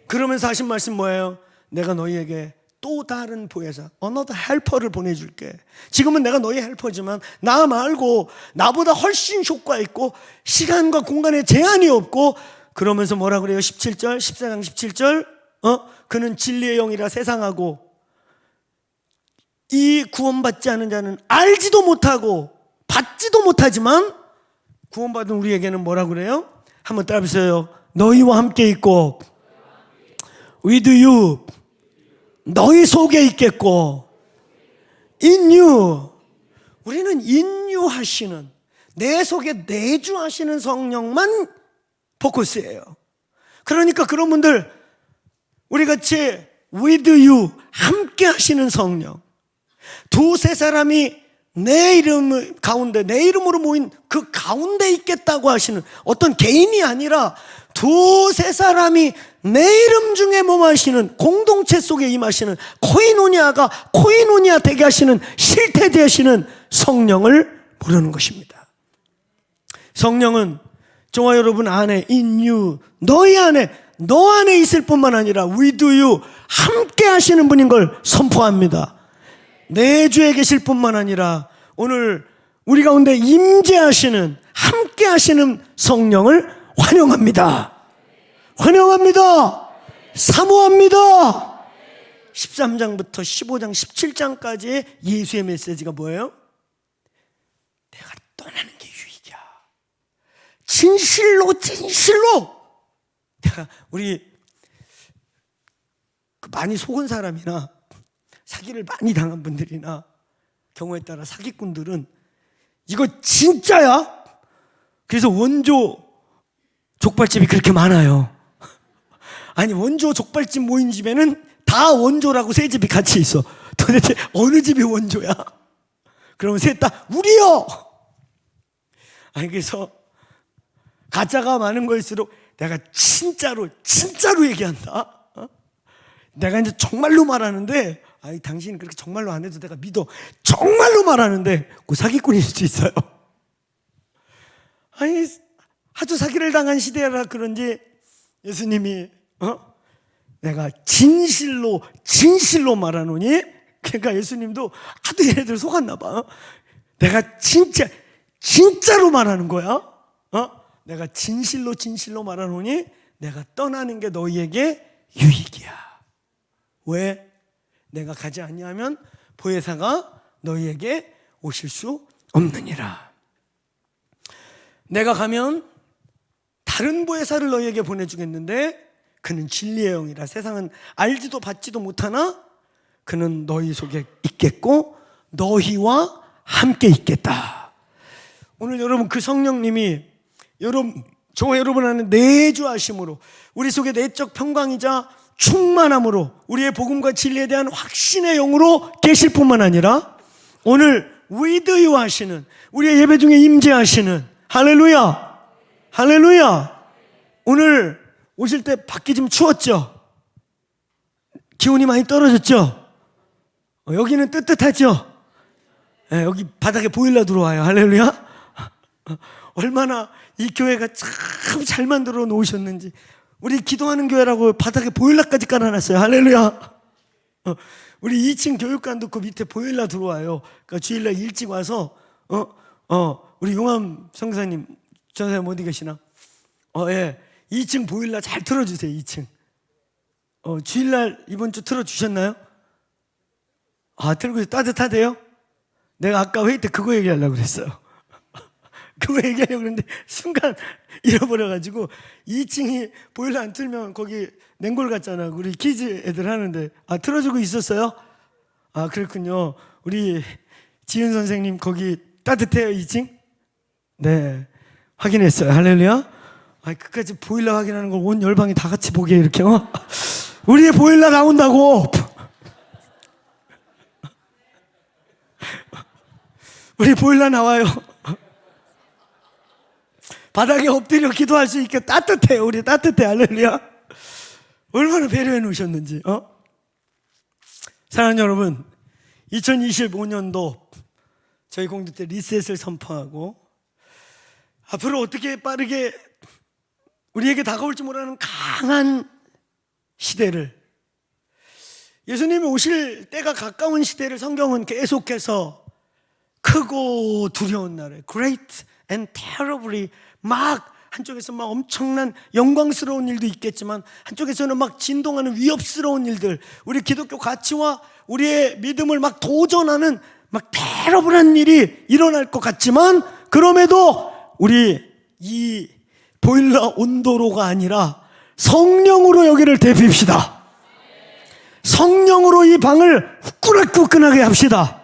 그러면서 하신 말씀 뭐예요? 내가 너희에게 또 다른 보혜사, another helper를 보내줄게. 지금은 내가 너희 헬퍼지만 나 말고 나보다 훨씬 효과 있고 시간과 공간에 제한이 없고, 그러면서 뭐라 그래요? 17절, 14장 17절 그는 진리의 영이라 세상하고 이 구원받지 않은 자는 알지도 못하고 받지도 못하지만 구원받은 우리에게는 뭐라 그래요? 한번 따라해보세요. 너희와 함께 있고 with you, 너희 속에 있겠고 in you, 우리는 인유하시는, 내 속에 내주하시는 성령만 포커스예요. 그러니까 그런 분들, 우리 같이 with you, 함께 하시는 성령, 두세 사람이 내 이름 가운데, 내 이름으로 모인 그 가운데 있겠다고 하시는, 어떤 개인이 아니라 두세 사람이 내 이름 중에 몸하시는, 공동체 속에 임하시는 코이노니아가 코이노니아 되게 하시는, 실태 되시는 성령을 부르는 것입니다. 성령은 저와 여러분 안에, in you, 너희 안에, 너 안에 있을 뿐만 아니라 with you, 함께 하시는 분인 걸 선포합니다. 내 주에 계실 뿐만 아니라 오늘 우리 가운데 임재하시는, 함께 하시는 성령을 환영합니다. 환영합니다. 사모합니다. 13장부터 15장, 17장까지의 예수의 메시지가 뭐예요? 내가 떠나는 게 유익이야. 진실로 내가, 우리 많이 속은 사람이나 사기를 많이 당한 분들이나 경우에 따라 사기꾼들은 이거 진짜야? 그래서 원조 족발집이 그렇게 많아요. 아니, 원조 족발집 모인 집에는 다 원조라고 세 집이 같이 있어. 도대체 어느 집이 원조야? 그러면 셋 다 우리요. 아니, 그래서 가짜가 많은 거일수록 내가 진짜로 얘기한다. 내가 이제 정말로 말하는데, 아니, 당신이 그렇게 정말로 안 해도 내가 믿어. 정말로 말하는데 그 사기꾼일 수도 있어요. 아니, 아주 사기를 당한 시대라 그런지 예수님이 내가 진실로 말하노니, 그러니까 예수님도 하도 얘네들 속았나 봐. 내가 진짜로 말하는 거야. 내가 진실로 말하노니 내가 떠나는 게 너희에게 유익이야. 왜? 내가 가지 아니하면 보혜사가 너희에게 오실 수 없느니라. 내가 가면 다른 보혜사를 너희에게 보내주겠는데 그는 진리의 영이라 세상은 알지도 받지도 못하나 그는 너희 속에 있겠고 너희와 함께 있겠다. 오늘 여러분, 그 성령님이 저와 여러분 안에 내주하심으로, 우리 속에 내적 평강이자 충만함으로, 우리의 복음과 진리에 대한 확신의 영으로 계실 뿐만 아니라 오늘 with you 하시는, 우리의 예배 중에 임재하시는, 할렐루야, 오늘 오실 때 밖이 좀 추웠죠? 기온이 많이 떨어졌죠? 여기는 뜨뜻하죠? 여기 바닥에 보일러 들어와요. 할렐루야. 얼마나 이 교회가 참 잘 만들어 놓으셨는지. 우리 기도하는 교회라고 바닥에 보일러까지 깔아놨어요. 할렐루야. 우리 2층 교육관도 그 밑에 보일러 들어와요. 그러니까 주일날 일찍 와서 우리 용암 성사님, 전사님 어디 계시나? 예, 2층 보일러 잘 틀어주세요. 2층. 주일날 이번 주 틀어주셨나요? 틀고 따뜻하대요? 내가 아까 회의 때 그거 얘기하려고 그랬어요. 그거 얘기하려고 그랬는데 순간 잃어버려가지고, 2층이 보일러 안 틀면 거기 냉골 같잖아. 우리 키즈 애들 하는데 틀어주고 있었어요? 그렇군요. 우리 지은 선생님 거기 따뜻해요? 2층? 네, 확인했어요. 할렐루야. 끝까지 보일러 확인하는 걸 온 열방이 다 같이 보게 이렇게. 우리의 보일러 나온다고. 우리 보일러 나와요. 바닥에 엎드려 기도할 수 있게 따뜻해요. 우리 따뜻해. 할렐루야. 얼마나 배려해 놓으셨는지. 사랑하는 여러분, 2025년도 저희 공동 때 리셋을 선포하고 앞으로 어떻게 빠르게 우리에게 다가올지 모르는 강한 시대를, 예수님이 오실 때가 가까운 시대를 성경은 계속해서 크고 두려운 날에 great and terribly, 막 한쪽에서 막 엄청난 영광스러운 일도 있겠지만 한쪽에서는 막 진동하는 위협스러운 일들, 우리 기독교 가치와 우리의 믿음을 막 도전하는 막 테러블한 일이 일어날 것 같지만, 그럼에도 우리 이 보일러 온도로가 아니라 성령으로 여기를 데핍시다. 성령으로 이 방을 후끈하게 합시다.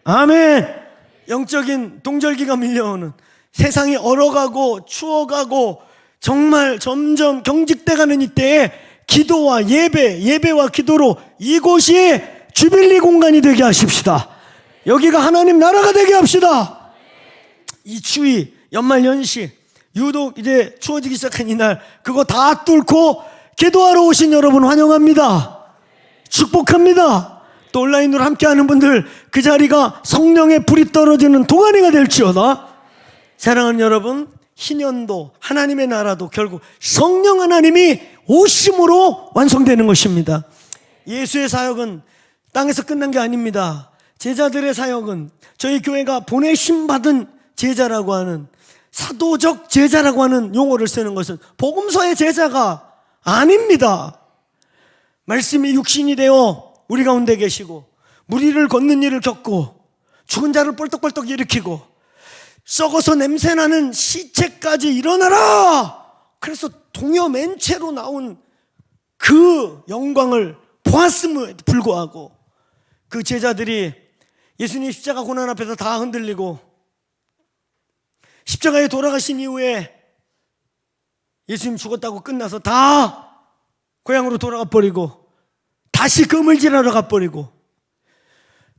아멘. 영적인 동절기가 밀려오는, 세상이 얼어가고 추워가고 정말 점점 경직돼가는 이때에 기도와 예배와 기도로 이곳이 주빌리 공간이 되게 하십시다. 여기가 하나님 나라가 되게 합시다. 이 추위, 연말 연시, 유독 이제 추워지기 시작한 이날, 그거 다 뚫고 기도하러 오신 여러분 환영합니다. 축복합니다. 또 온라인으로 함께하는 분들, 그 자리가 성령의 불이 떨어지는 동안이가 될지어다. 사랑하는 여러분, 희년도, 하나님의 나라도 결국 성령 하나님이 오심으로 완성되는 것입니다. 예수의 사역은 땅에서 끝난 게 아닙니다. 제자들의 사역은 저희 교회가 보내심 받은 제자라고 하는, 사도적 제자라고 하는 용어를 쓰는 것은 복음서의 제자가 아닙니다. 말씀이 육신이 되어 우리 가운데 계시고 무리를 걷는 일을 겪고 죽은 자를 뻘떡뻘떡 일으키고 썩어서 냄새나는 시체까지 일어나라! 그래서 동여 맨체로 나온 그 영광을 보았음에도 불구하고 그 제자들이 예수님 십자가 고난 앞에서 다 흔들리고 십자가에 돌아가신 이후에 예수님 죽었다고 끝나서 다 고향으로 돌아가 버리고 다시 그물질하러 가버리고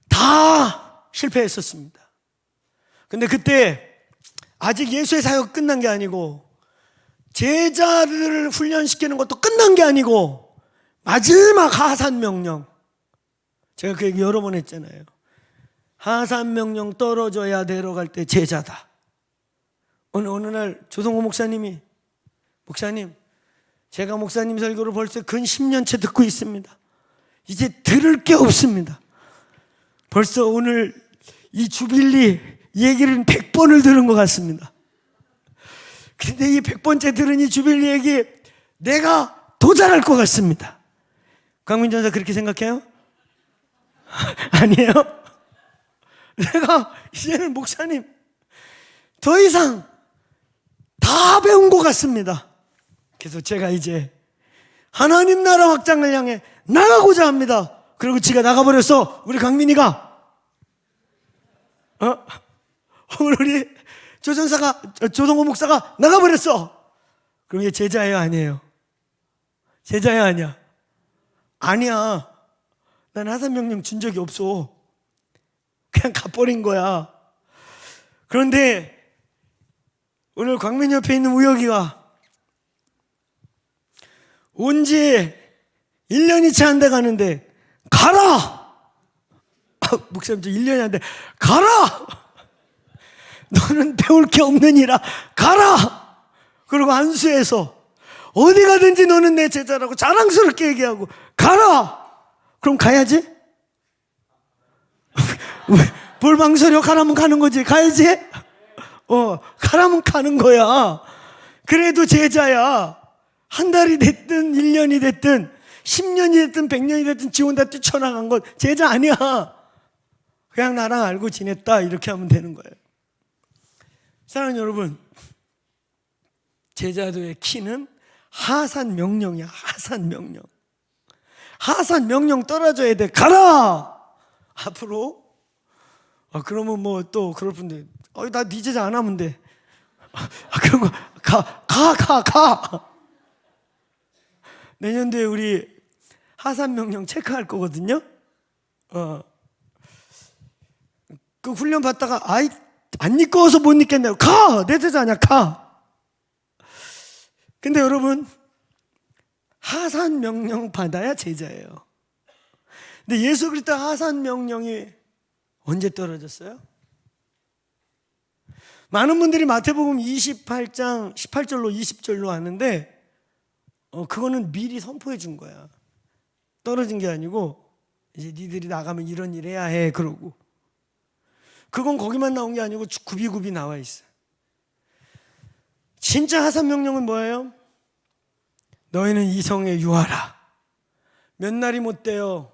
다 실패했었습니다. 근데 그때 아직 예수의 사역이 끝난 게 아니고 제자들을 훈련시키는 것도 끝난 게 아니고 마지막 하산명령, 제가 그 얘기 여러 번 했잖아요. 하산명령 떨어져야 내려갈 때 제자다. 어느 날 조성호 목사님이, 목사님, 제가 목사님 설교를 벌써 근 10년째 듣고 있습니다. 이제 들을 게 없습니다. 벌써 오늘 이 주빌리 얘기를 100번을 들은 것 같습니다. 근데 이 100번째 들은 이 주빌리 얘기 내가 더 잘할 것 같습니다. 강민 전사 그렇게 생각해요? 아니에요? 내가 이제는 목사님 더 이상 다 배운 것 같습니다. 그래서 제가 이제 하나님 나라 확장을 향해 나가고자 합니다. 그리고 지가 나가버렸어. 우리 강민이가 오늘 우리 조성호 목사가 나가버렸어. 그럼 얘 제자예요 아니에요? 제자야 아니야? 아니야. 난 하산명령 준 적이 없어. 그냥 가버린 거야. 그런데 오늘 광민 옆에 있는 우혁이가 온 지 1년이 채 안 돼 가는데 가라! 목사님 저 1년이 안 돼. 가라! 너는 배울 게 없느니라 가라! 그리고 안수해서 어디 가든지 너는 내 제자라고 자랑스럽게 얘기하고 가라! 그럼 가야지? 뭘 망설여? 가라면 가는 거지. 가야지? 가라면 가는 거야. 그래도 제자야. 한 달이 됐든 1년이 됐든 10년이 됐든 100년이 됐든 지 혼자 뛰쳐나간 건 제자 아니야. 그냥 나랑 알고 지냈다 이렇게 하면 되는 거예요. 사랑하는 여러분, 제자도의 키는 하산명령이야. 하산명령. 하산명령 떨어져야 돼. 가라! 앞으로. 그러면 뭐 또 그럴 분들 나 네 제자 안 하면 돼. 그런 거 가. 내년도에 우리 하산명령 체크할 거거든요. 그 훈련 받다가 안 입고서 못 입겠네요. 가! 내 제자 아니야. 가! 근데 여러분 하산명령 받아야 제자예요. 근데 예수 그리스도 하산명령이 언제 떨어졌어요? 많은 분들이 마태복음 28장 18절로 20절로 하는데 그거는 미리 선포해 준 거야. 떨어진 게 아니고 이제 니들이 나가면 이런 일 해야 해 그러고. 그건 거기만 나온 게 아니고 굽이굽이 나와 있어. 진짜 하산명령은 뭐예요? 너희는 이성에 유하라. 몇 날이 못 돼요.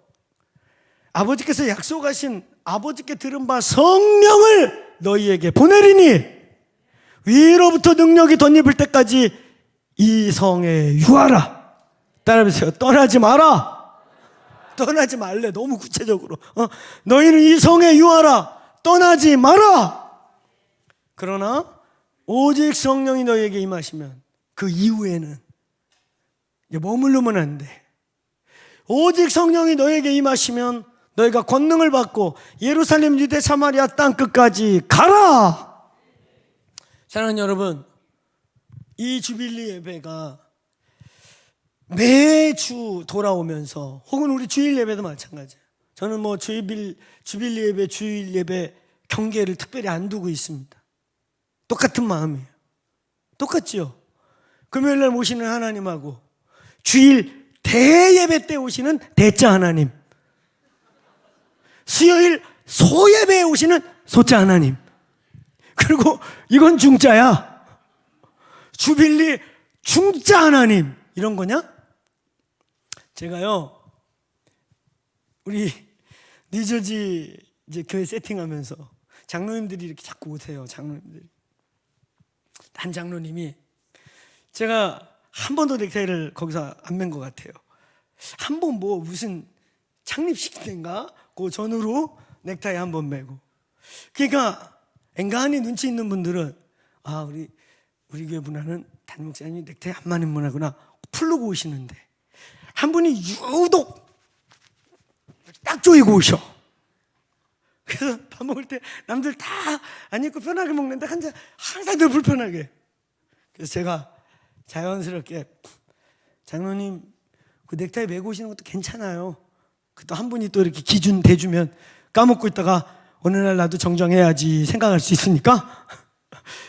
아버지께서 약속하신, 아버지께 들은 바 성령을 너희에게 보내리니 위로부터 능력이 덧입을 때까지 이성에 유하라. 따라해보세요. 떠나지 마라. 떠나지 말래. 너무 구체적으로. 너희는 이성에 유하라. 떠나지 마라. 그러나 오직 성령이 너에게 임하시면 그 이후에는 이제 머무르면 안 돼. 오직 성령이 너에게 임하시면 너희가 권능을 받고 예루살렘, 유대, 사마리아 땅끝까지 가라. 사랑하는 여러분, 이 주빌리 예배가 매주 돌아오면서, 혹은 우리 주일 예배도 마찬가지예요. 저는 뭐 주빌리 예배, 주일 예배 경계를 특별히 안 두고 있습니다. 똑같은 마음이에요. 똑같지요? 금요일날 모시는 하나님하고 주일 대예배 때 오시는 대자 하나님, 수요일 소예배에 오시는 소자 하나님, 그리고 이건 중자야, 주빌리 중자 하나님, 이런 거냐? 제가요, 우리 뉴저지 이제 교회 세팅하면서 장로님들이 이렇게 자꾸 오세요. 장로님들이. 한 장로님이, 제가 한 번도 넥타이를 거기서 안 맨 것 같아요. 한 번 뭐 무슨 창립식 때인가 그 전후로 넥타이 한 번 매고. 그러니까 앵간히 눈치 있는 분들은, 아, 우리 교회 문화는 담임 목사님이 넥타이 한 마디 문화구나 풀르고 오시는데, 한 분이 유독 딱 조이고 오셔. 그래서 밥 먹을 때 남들 다 안 입고 편하게 먹는데 항상 늘 불편하게. 그래서 제가 자연스럽게, 장로님 그 넥타이 메고 오시는 것도 괜찮아요. 또 한 분이 또 이렇게 기준 대주면 까먹고 있다가 어느 날 나도 정정해야지 생각할 수 있으니까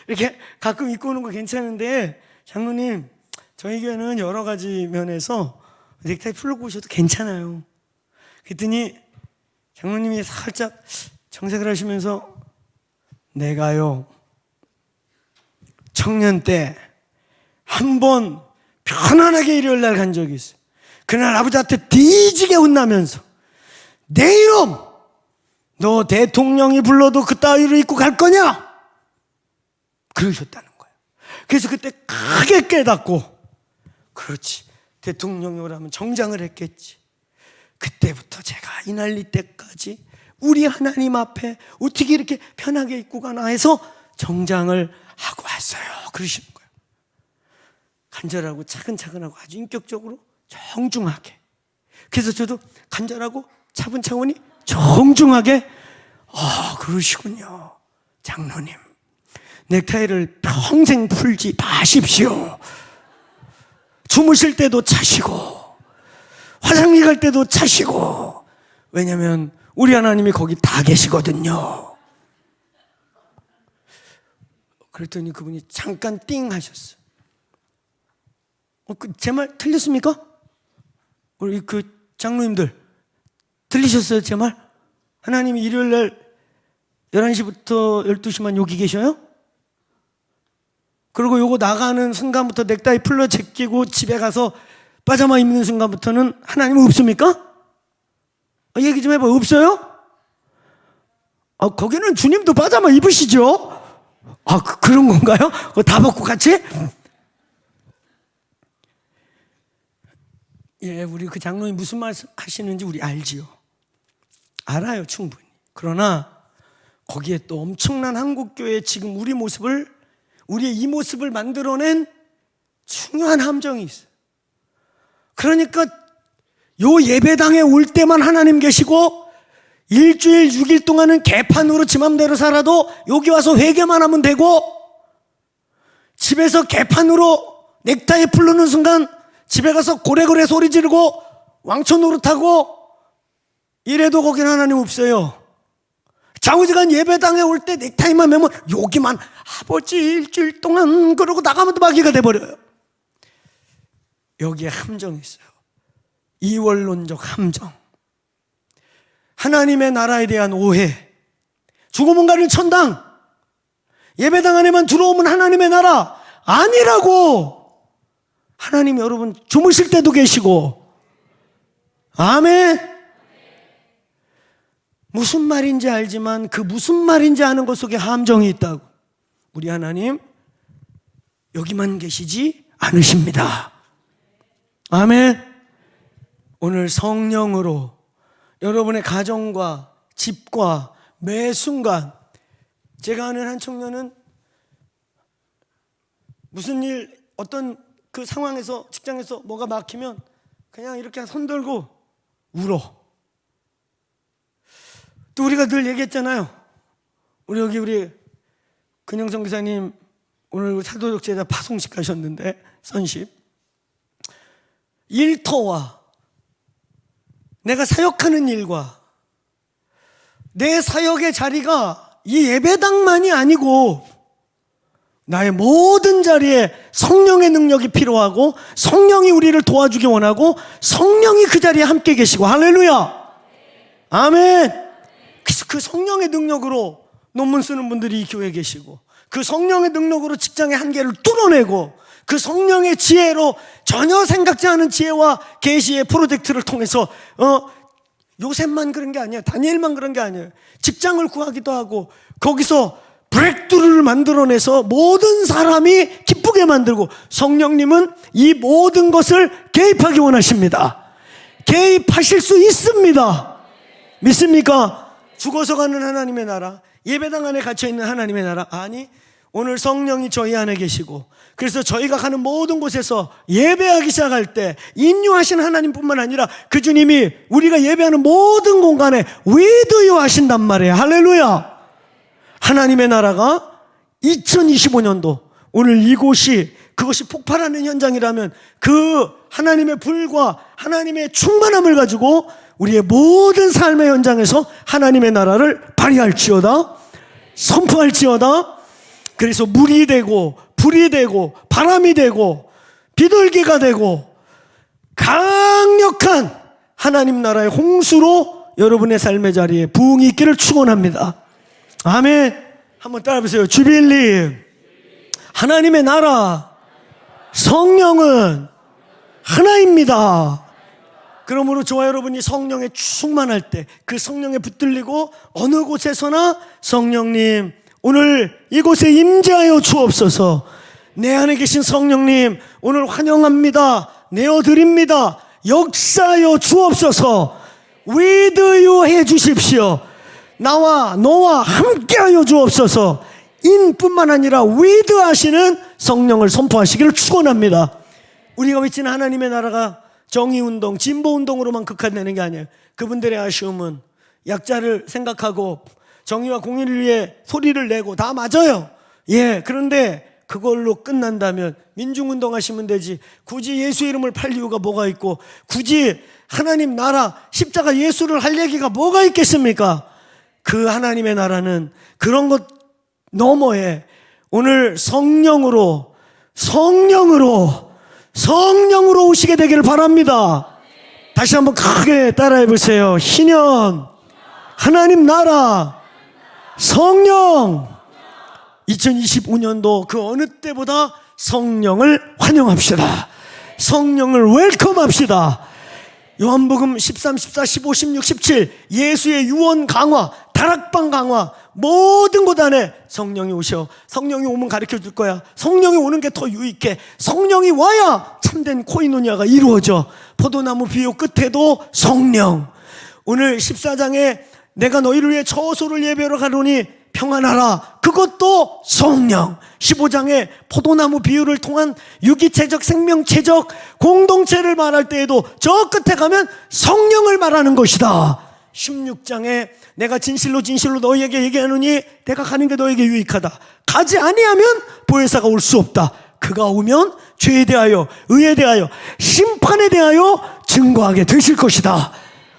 이렇게 가끔 입고 오는 거 괜찮은데, 장로님 저희 교회는 여러 가지 면에서 넥타이 풀고 오셔도 괜찮아요. 그랬더니 장로님이 살짝 정색을 하시면서, 내가요 청년 때 한 번 편안하게 일요일 날 간 적이 있어요. 그날 아버지한테 뒤지게 혼나면서, 내 이놈 너 대통령이 불러도 그따위로 입고 갈 거냐? 그러셨다는 거예요. 그래서 그때 크게 깨닫고, 그렇지, 대통령이 오라면 정장을 했겠지. 그때부터 제가 이 난리 때까지 우리 하나님 앞에 어떻게 이렇게 편하게 입고 가나 해서 정장을 하고 왔어요. 그러시는 거예요. 간절하고 차근차근하고 아주 인격적으로 정중하게. 그래서 저도 간절하고 차분차분히 정중하게, 그러시군요, 장로님. 넥타이를 평생 풀지 마십시오. 주무실 때도 차시고 화장실 갈 때도 차시고. 왜냐하면 우리 하나님이 거기 다 계시거든요. 그랬더니 그분이 잠깐 띵 하셨어요. 제 말 틀렸습니까? 우리 그 장로님들 들리셨어요? 제 말? 하나님이 일요일날 11시부터 12시만 여기 계셔요? 그리고 요거 나가는 순간부터 넥타이 풀러 제끼고 집에 가서 파자마 입는 순간부터는 하나님 없습니까? 얘기 좀 해봐요. 없어요? 거기는 주님도 파자마 입으시죠? 그런 건가요? 다 벗고 같이? 예, 우리 그 장로님 무슨 말씀 하시는지 우리 알지요? 알아요, 충분히. 그러나 거기에 또 엄청난 한국교회의 지금 우리의 이 모습을 만들어낸 중요한 함정이 있어요. 그러니까 요 예배당에 올 때만 하나님 계시고, 일주일 6일 동안은 개판으로 지 맘대로 살아도 여기 와서 회개만 하면 되고, 집에서 개판으로 넥타이 풀르는 순간 집에 가서 고래고래 소리 지르고 왕초 노릇하고 이래도 거기는 하나님 없어요. 좌우지간 예배당에 올 때 넥타이만 매면 여기만 아버지 일주일 동안 그러고 나가면 또 마귀가 돼버려요. 여기에 함정이 있어요. 이원론적 함정, 하나님의 나라에 대한 오해, 죽음은 가는 천당, 예배당 안에만 들어오면 하나님의 나라 아니라고. 하나님 여러분 주무실 때도 계시고. 아멘. 무슨 말인지 알지만 그 무슨 말인지 아는 것 속에 함정이 있다고. 우리 하나님 여기만 계시지 않으십니다. 아멘. 오늘 성령으로 여러분의 가정과 집과 매 순간 제가 아는 한 청년은 무슨 일 어떤 그 상황에서 직장에서 뭐가 막히면 그냥 이렇게 손 들고 울어. 또 우리가 늘 얘기했잖아요. 우리 근영성 기사님 오늘 사도적 제자 파송식 가셨는데 선십 일터와 내가 사역하는 일과 내 사역의 자리가 이 예배당만이 아니고 나의 모든 자리에 성령의 능력이 필요하고 성령이 우리를 도와주기 원하고 성령이 그 자리에 함께 계시고 할렐루야 아멘. 그래서 그 성령의 능력으로 논문 쓰는 분들이 이 교회에 계시고 그 성령의 능력으로 직장의 한계를 뚫어내고 그 성령의 지혜로 전혀 생각지 않은 지혜와 계시의 프로젝트를 통해서 요셉만 그런 게 아니에요. 다니엘만 그런 게 아니에요. 직장을 구하기도 하고 거기서 브렉드루를 만들어내서 모든 사람이 기쁘게 만들고 성령님은 이 모든 것을 개입하기 원하십니다. 개입하실 수 있습니다. 믿습니까? 죽어서 가는 하나님의 나라, 예배당 안에 갇혀있는 하나님의 나라. 아니, 오늘 성령이 저희 안에 계시고 그래서 저희가 가는 모든 곳에서 예배하기 시작할 때 인류하신 하나님뿐만 아니라 그 주님이 우리가 예배하는 모든 공간에 with you 하신단 말이에요. 할렐루야. 하나님의 나라가 2025년도 오늘 이곳이 그것이 폭발하는 현장이라면 그 하나님의 불과 하나님의 충만함을 가지고 우리의 모든 삶의 현장에서 하나님의 나라를 발휘할지어다, 선포할지어다. 그래서 물이 되고 불이 되고 바람이 되고 비둘기가 되고 강력한 하나님 나라의 홍수로 여러분의 삶의 자리에 부흥이 있기를 축원합니다. 아멘. 한번 따라해보세요. 주빌리. 하나님의 나라 성령은 하나입니다. 그러므로 저와 여러분이 성령에 충만할 때 그 성령에 붙들리고 어느 곳에서나 성령님 오늘 이곳에 임재하여 주옵소서. 내 안에 계신 성령님 오늘 환영합니다. 내어드립니다. 역사하여 주옵소서. with you 해 주십시오. 나와 너와 함께하여 주옵소서. 인뿐만 아니라 with 하시는 성령을 선포하시기를 축원합니다. 우리가 외치는 하나님의 나라가 정의운동, 진보운동으로만 극한되는 게 아니에요. 그분들의 아쉬움은 약자를 생각하고 정의와 공의를 위해 소리를 내고 다 맞아요. 예, 그런데 그걸로 끝난다면 민중운동 하시면 되지 굳이 예수 이름을 팔 이유가 뭐가 있고 굳이 하나님 나라 십자가 예수를 할 얘기가 뭐가 있겠습니까? 그 하나님의 나라는 그런 것 너머에 오늘 성령으로 오시게 되기를 바랍니다. 다시 한번 크게 따라해 보세요. 신현, 하나님 나라, 성령. 2025년도 그 어느 때보다 성령을 환영합시다. 성령을 웰컴합시다. 요한복음 13, 14, 15, 16, 17 예수의 유언 강화, 다락방 강화 모든 곳 안에 성령이 오셔. 성령이 오면 가르쳐 줄 거야. 성령이 오는 게 더 유익해. 성령이 와야 참된 코이노니아가 이루어져. 포도나무 비유 끝에도 성령. 오늘 14장에 내가 너희를 위해 처소를 예배하러 가노니 평안하라. 그것도 성령. 15장에 포도나무 비유를 통한 유기체적 생명체적 공동체를 말할 때에도 저 끝에 가면 성령을 말하는 것이다. 16장에 내가 진실로 너희에게 얘기하노니 내가 가는 게 너희에게 유익하다. 가지 아니하면 보혜사가 올 수 없다. 그가 오면 죄에 대하여 의에 대하여 심판에 대하여 증거하게 되실 것이다.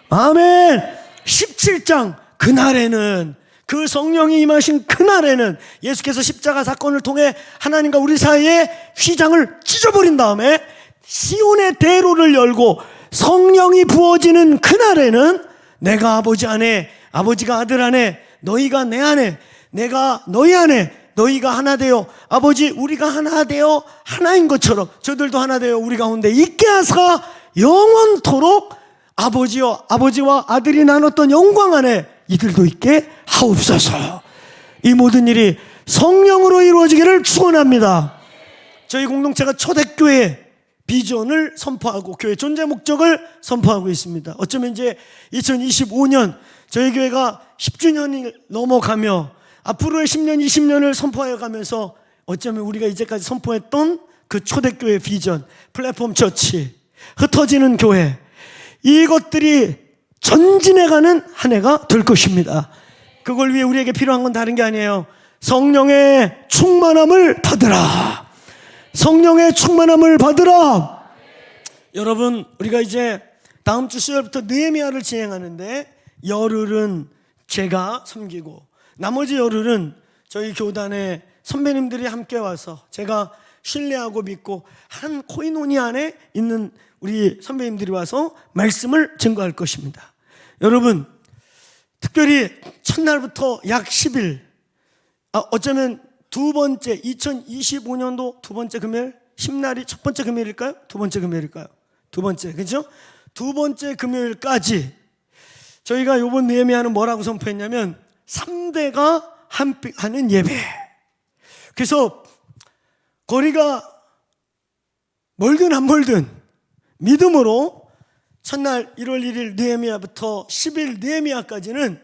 아멘. 17장 그날에는 그 성령이 임하신 그날에는 예수께서 십자가 사건을 통해 하나님과 우리 사이에 휘장을 찢어버린 다음에 시온의 대로를 열고 성령이 부어지는 그날에는 내가 아버지 안에 아버지가 아들 안에 너희가 내 안에 내가 너희 안에 너희가 하나 되어 아버지 우리가 하나 되어 하나인 것처럼 저들도 하나 되어 우리 가운데 있게 하사 영원토록 아버지와 아들이 나눴던 영광 안에 이들도 있게 하옵소서. 이 모든 일이 성령으로 이루어지기를 축원합니다. 저희 공동체가 초대교회 비전을 선포하고 교회 존재 목적을 선포하고 있습니다. 어쩌면 이제 2025년 저희 교회가 10주년이 넘어가며 앞으로의 10년, 20년을 선포하여 가면서 어쩌면 우리가 이제까지 선포했던 그 초대교회 비전, 플랫폼 처치, 흩어지는 교회, 이것들이 전진해가는 한 해가 될 것입니다. 그걸 위해 우리에게 필요한 건 다른 게 아니에요. 성령의 충만함을 받으라. 성령의 충만함을 받으라. 여러분, 우리가 이제 다음 주 수요일부터 느헤미야를 진행하는데 열흘은 제가 섬기고 나머지 열흘은 저희 교단의 선배님들이 함께 와서 제가 신뢰하고 믿고 한 코이노니 안에 있는 우리 선배님들이 와서 말씀을 증거할 것입니다. 여러분, 특별히 첫날부터 약 10일, 어쩌면 두 번째 2025년도 두 번째 금요일, 10날이 첫 번째 금요일일까요? 두 번째 금요일일까요? 두 번째, 그렇죠? 두 번째 금요일까지 저희가 이번 느헤미야는 뭐라고 선포했냐면 3대가 하는 예배. 그래서 거리가 멀든 안 멀든 믿음으로 첫날 1월 1일 느헤미야부터 10일 느헤미야까지는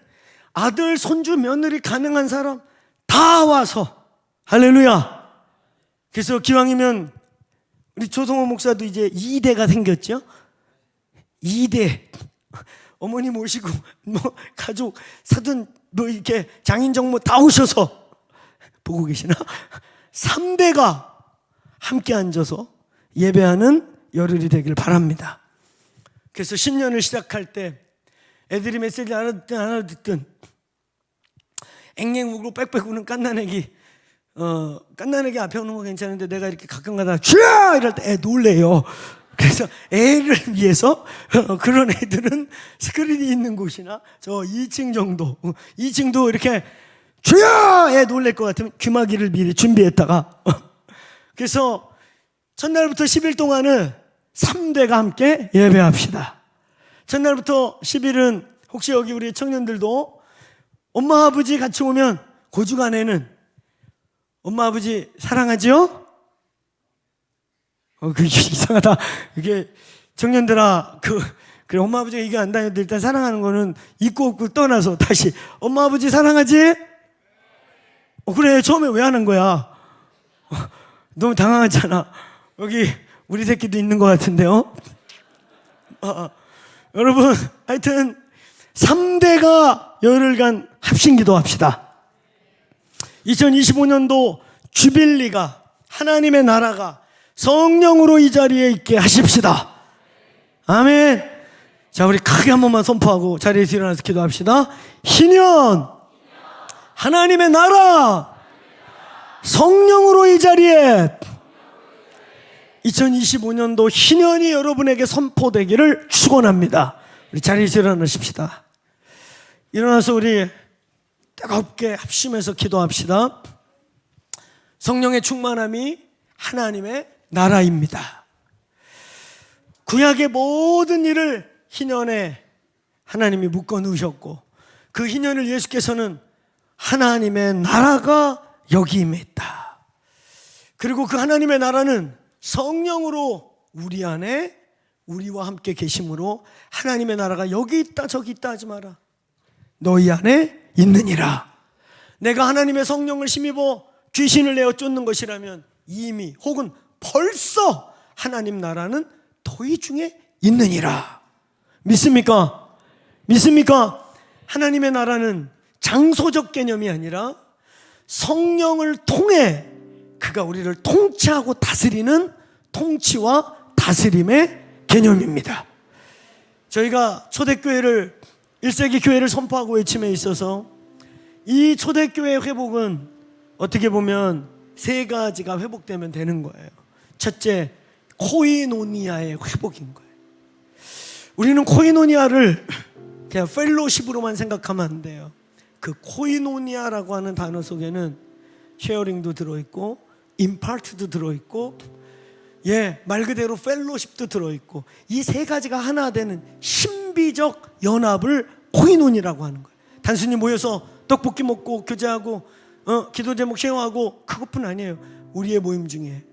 아들, 손주, 며느리 가능한 사람 다 와서 할렐루야. 그래서 기왕이면 우리 조성호 목사도 이제 2대가 생겼죠. 2대 어머니 모시고 뭐 가족 사돈 뭐 이렇게 장인 정모 다 오셔서 보고 계시나? 3대가 함께 앉아서 예배하는 열흘이 되길 바랍니다. 그래서 신년을 시작할 때 애들이 메시지를 알아듣든 안 알아듣든 앵앵 우고 빽빽 우는 깐난애기 앞에 오는 건 괜찮은데 내가 이렇게 가끔 가다가 쥐야 이럴 때 애 놀래요. 그래서 애를 위해서 그런 애들은 스크린이 있는 곳이나 저 2층 정도 2층도 이렇게 쥐야 애 놀랄 것 같으면 귀마개를 미리 준비했다가 그래서 첫날부터 10일 동안은 3대가 함께 예배합시다. 첫날부터 10일은 혹시 여기 우리 청년들도 엄마 아버지 같이 오면 고주간에는 엄마 아버지 사랑하지요? 그게 이상하다. 그게 청년들아 그래 엄마 아버지가 이게 안 다녀도 일단 사랑하는 거는 있고 없고 떠나서 다시 엄마 아버지 사랑하지? 그래 처음에 왜 하는 거야? 너무 당황하잖아. 여기 우리 새끼도 있는 것 같은데요. 여러분 하여튼 3대가 열흘간 합심기도 합시다. 2025년도 주빌리가 하나님의 나라가 성령으로 이 자리에 있게 하십시다. 아멘. 자, 우리 크게 한 번만 선포하고 자리에서 일어나서 기도합시다. 희년 하나님의 나라 성령으로 이 자리에 2025년도 희년이 여러분에게 선포되기를 축원합니다. 우리 자리에서 일어나십시다. 일어나서 우리 뜨겁게 합심해서 기도합시다. 성령의 충만함이 하나님의 나라입니다. 구약의 모든 일을 희년에 하나님이 묶어 놓으셨고 그 희년을 예수께서는 하나님의 나라가 여기 임했다. 그리고 그 하나님의 나라는 성령으로 우리 안에 우리와 함께 계심으로 하나님의 나라가 여기 있다 저기 있다 하지 마라. 너희 안에 있느니라. 내가 하나님의 성령을 힘입어 귀신을 내어 쫓는 것이라면 이미 혹은 벌써 하나님 나라는 너희 중에 있느니라. 믿습니까? 믿습니까? 하나님의 나라는 장소적 개념이 아니라 성령을 통해 그가 우리를 통치하고 다스리는 통치와 다스림의 개념입니다. 저희가 초대교회를 1세기 교회를 선포하고 외침에 있어서 이 초대교회의 회복은 어떻게 보면 세 가지가 회복되면 되는 거예요. 첫째, 코이노니아의 회복인 거예요. 우리는 코이노니아를 그냥 펠로십으로만 생각하면 안 돼요. 그 코이노니아라고 하는 단어 속에는 쉐어링도 들어있고 임파트도 들어있고 말 그대로 펠로십도 들어있고 이 세 가지가 하나 되는 신비적 연합을 코이노니라고 하는 거예요. 단순히 모여서 떡볶이 먹고 교제하고 기도 제목 쉐어하고 그것뿐 아니에요. 우리의 모임 중에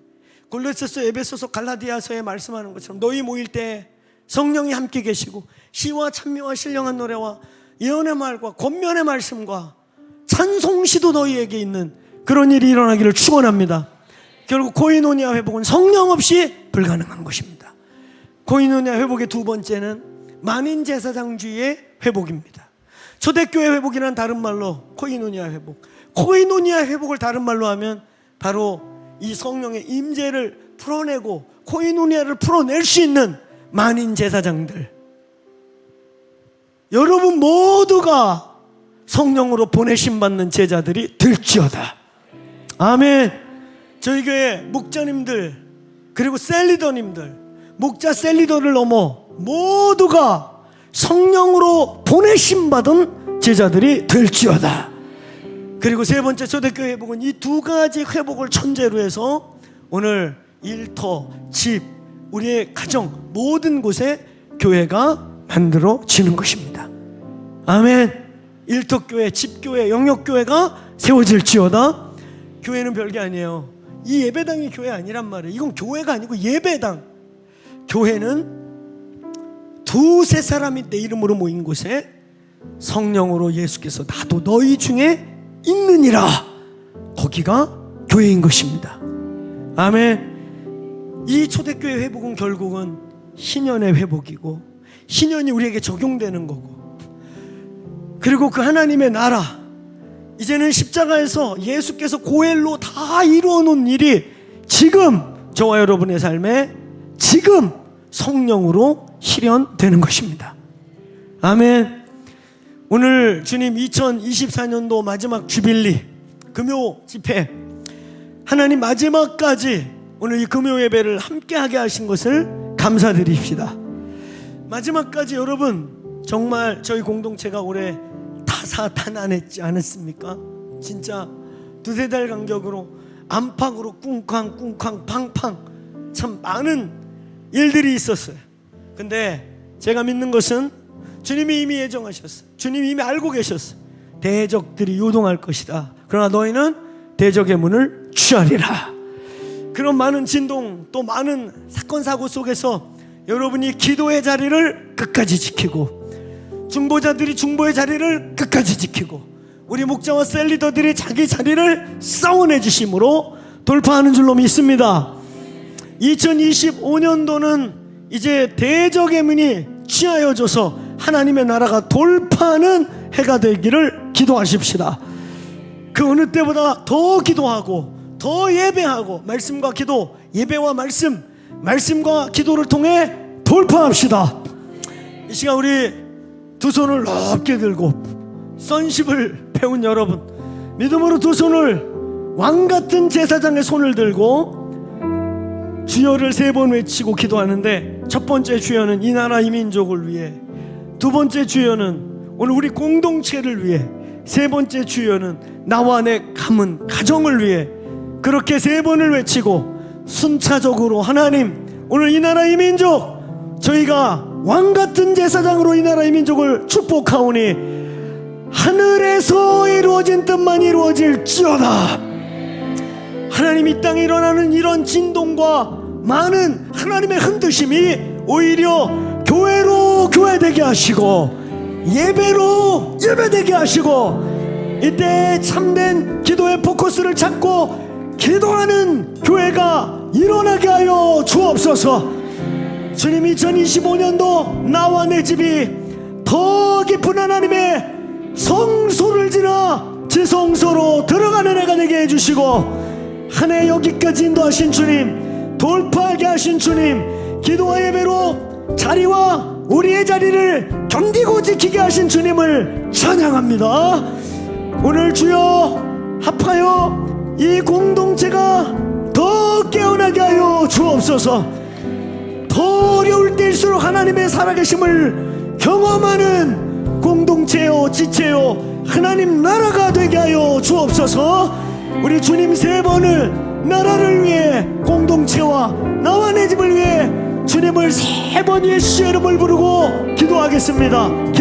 골로새서, 에베소서, 갈라디아서에 말씀하는 것처럼 너희 모일 때 성령이 함께 계시고 시와 찬미와 신령한 노래와 예언의 말과 권면의 말씀과 찬송시도 너희에게 있는 그런 일이 일어나기를 축원합니다. 결국 코이노니아 회복은 성령 없이 불가능한 것입니다. 코이노니아 회복의 두 번째는 만인 제사장주의의 회복입니다. 초대교회 회복이란 다른 말로 코이노니아 회복, 코이노니아 회복을 다른 말로 하면 바로 이 성령의 임재를 풀어내고 코이노니아를 풀어낼 수 있는 만인 제사장들, 여러분 모두가 성령으로 보내심 받는 제자들이 될지어다. 아멘. 저희 교회 목자님들 그리고 셀리더님들, 목자 셀리더를 넘어 모두가 성령으로 보내심 받은 제자들이 될지어다. 그리고 세 번째 초대교회 회복은 이 두 가지 회복을 천재로 해서 오늘 일터, 집, 우리의 가정 모든 곳에 교회가 만들어지는 것입니다. 아멘. 일터교회, 집교회, 영역교회가 세워질지어다. 교회는 별게 아니에요. 이 예배당이 교회 아니란 말이에요. 이건 교회가 아니고 예배당. 교회는 두세 사람이 내 이름으로 모인 곳에 성령으로 예수께서 나도 너희 중에 있느니라, 거기가 교회인 것입니다. 아멘. 이 초대교회 회복은 결국은 신년의 회복이고 신년이 우리에게 적용되는 거고, 그리고 그 하나님의 나라, 이제는 십자가에서 예수께서 고엘로 다 이루어 놓은 일이 지금 저와 여러분의 삶에 지금 성령으로 실현되는 것입니다. 아멘. 오늘 주님 2024년도 마지막 주빌리 금요 집회, 하나님 마지막까지 오늘 이 금요 예배를 함께하게 하신 것을 감사드립시다. 마지막까지 여러분 정말 저희 공동체가 올해 다사다난했지 않았습니까? 진짜 두세 달 간격으로 안팎으로 꿍쾅 팡팡 참 많은 일들이 있었어요. 근데 제가 믿는 것은 주님이 이미 예정하셨어요. 주님이 이미 알고 계셨어요. 대적들이 요동할 것이다. 그러나 너희는 대적의 문을 취하리라. 그런 많은 진동, 또 많은 사건 사고 속에서 여러분이 기도의 자리를 끝까지 지키고, 중보자들이 중보의 자리를 끝까지 지키고, 우리 목자와 셀리더들이 자기 자리를 싸워내 주심으로 돌파하는 줄로 믿습니다. 2025년도는 이제 대적의 문이 취하여져서 하나님의 나라가 돌파하는 해가 되기를 기도하십시다. 그 어느 때보다 더 기도하고 더 예배하고, 말씀과 기도, 예배와 말씀, 말씀과 기도를 통해 돌파합시다. 이 시간 우리 두 손을 높게 들고 선십을 배운 여러분, 믿음으로 두 손을 왕같은 제사장의 손을 들고 주여를 3번 외치고 기도하는데, 첫 번째 주여는 이 나라 이 민족을 위해, 두 번째 주여는 오늘 우리 공동체를 위해, 세 번째 주여는 나와 내 가문 가정을 위해, 그렇게 3번을 외치고 순차적으로 하나님 오늘 이 나라 이 민족, 저희가 왕같은 제사장으로 이 나라 이 민족을 축복하오니 하늘에서 이루어진 뜻만 이루어질지어다. 하나님, 이 땅에 일어나는 이런 진동과 많은 하나님의 흔드심이 오히려 교회로 교회되게 하시고 예배로 예배되게 하시고, 이때 참된 기도의 포커스를 찾고 기도하는 교회가 일어나게 하여 주옵소서. 주님, 2025년도 나와 내 집이 더 깊은 하나님의 성소를 지나 지성소로 들어가는 해가 되게 해주시고, 한 해 여기까지 인도하신 주님, 돌파하게 하신 주님, 기도와 예배로 자리와 우리의 자리를 견디고 지키게 하신 주님을 찬양합니다. 오늘 주여 합하여 이 공동체가 더 깨어나게 하여 주옵소서. 더 어려울 때일수록 하나님의 살아계심을 경험하는 공동체요, 지체요, 하나님 나라가 되게 하여 주옵소서. 우리 주님 3번을 나라를 위해, 공동체와 나와 내 집을 위해 주님을 3번 예수의 이름을 부르고 기도하겠습니다.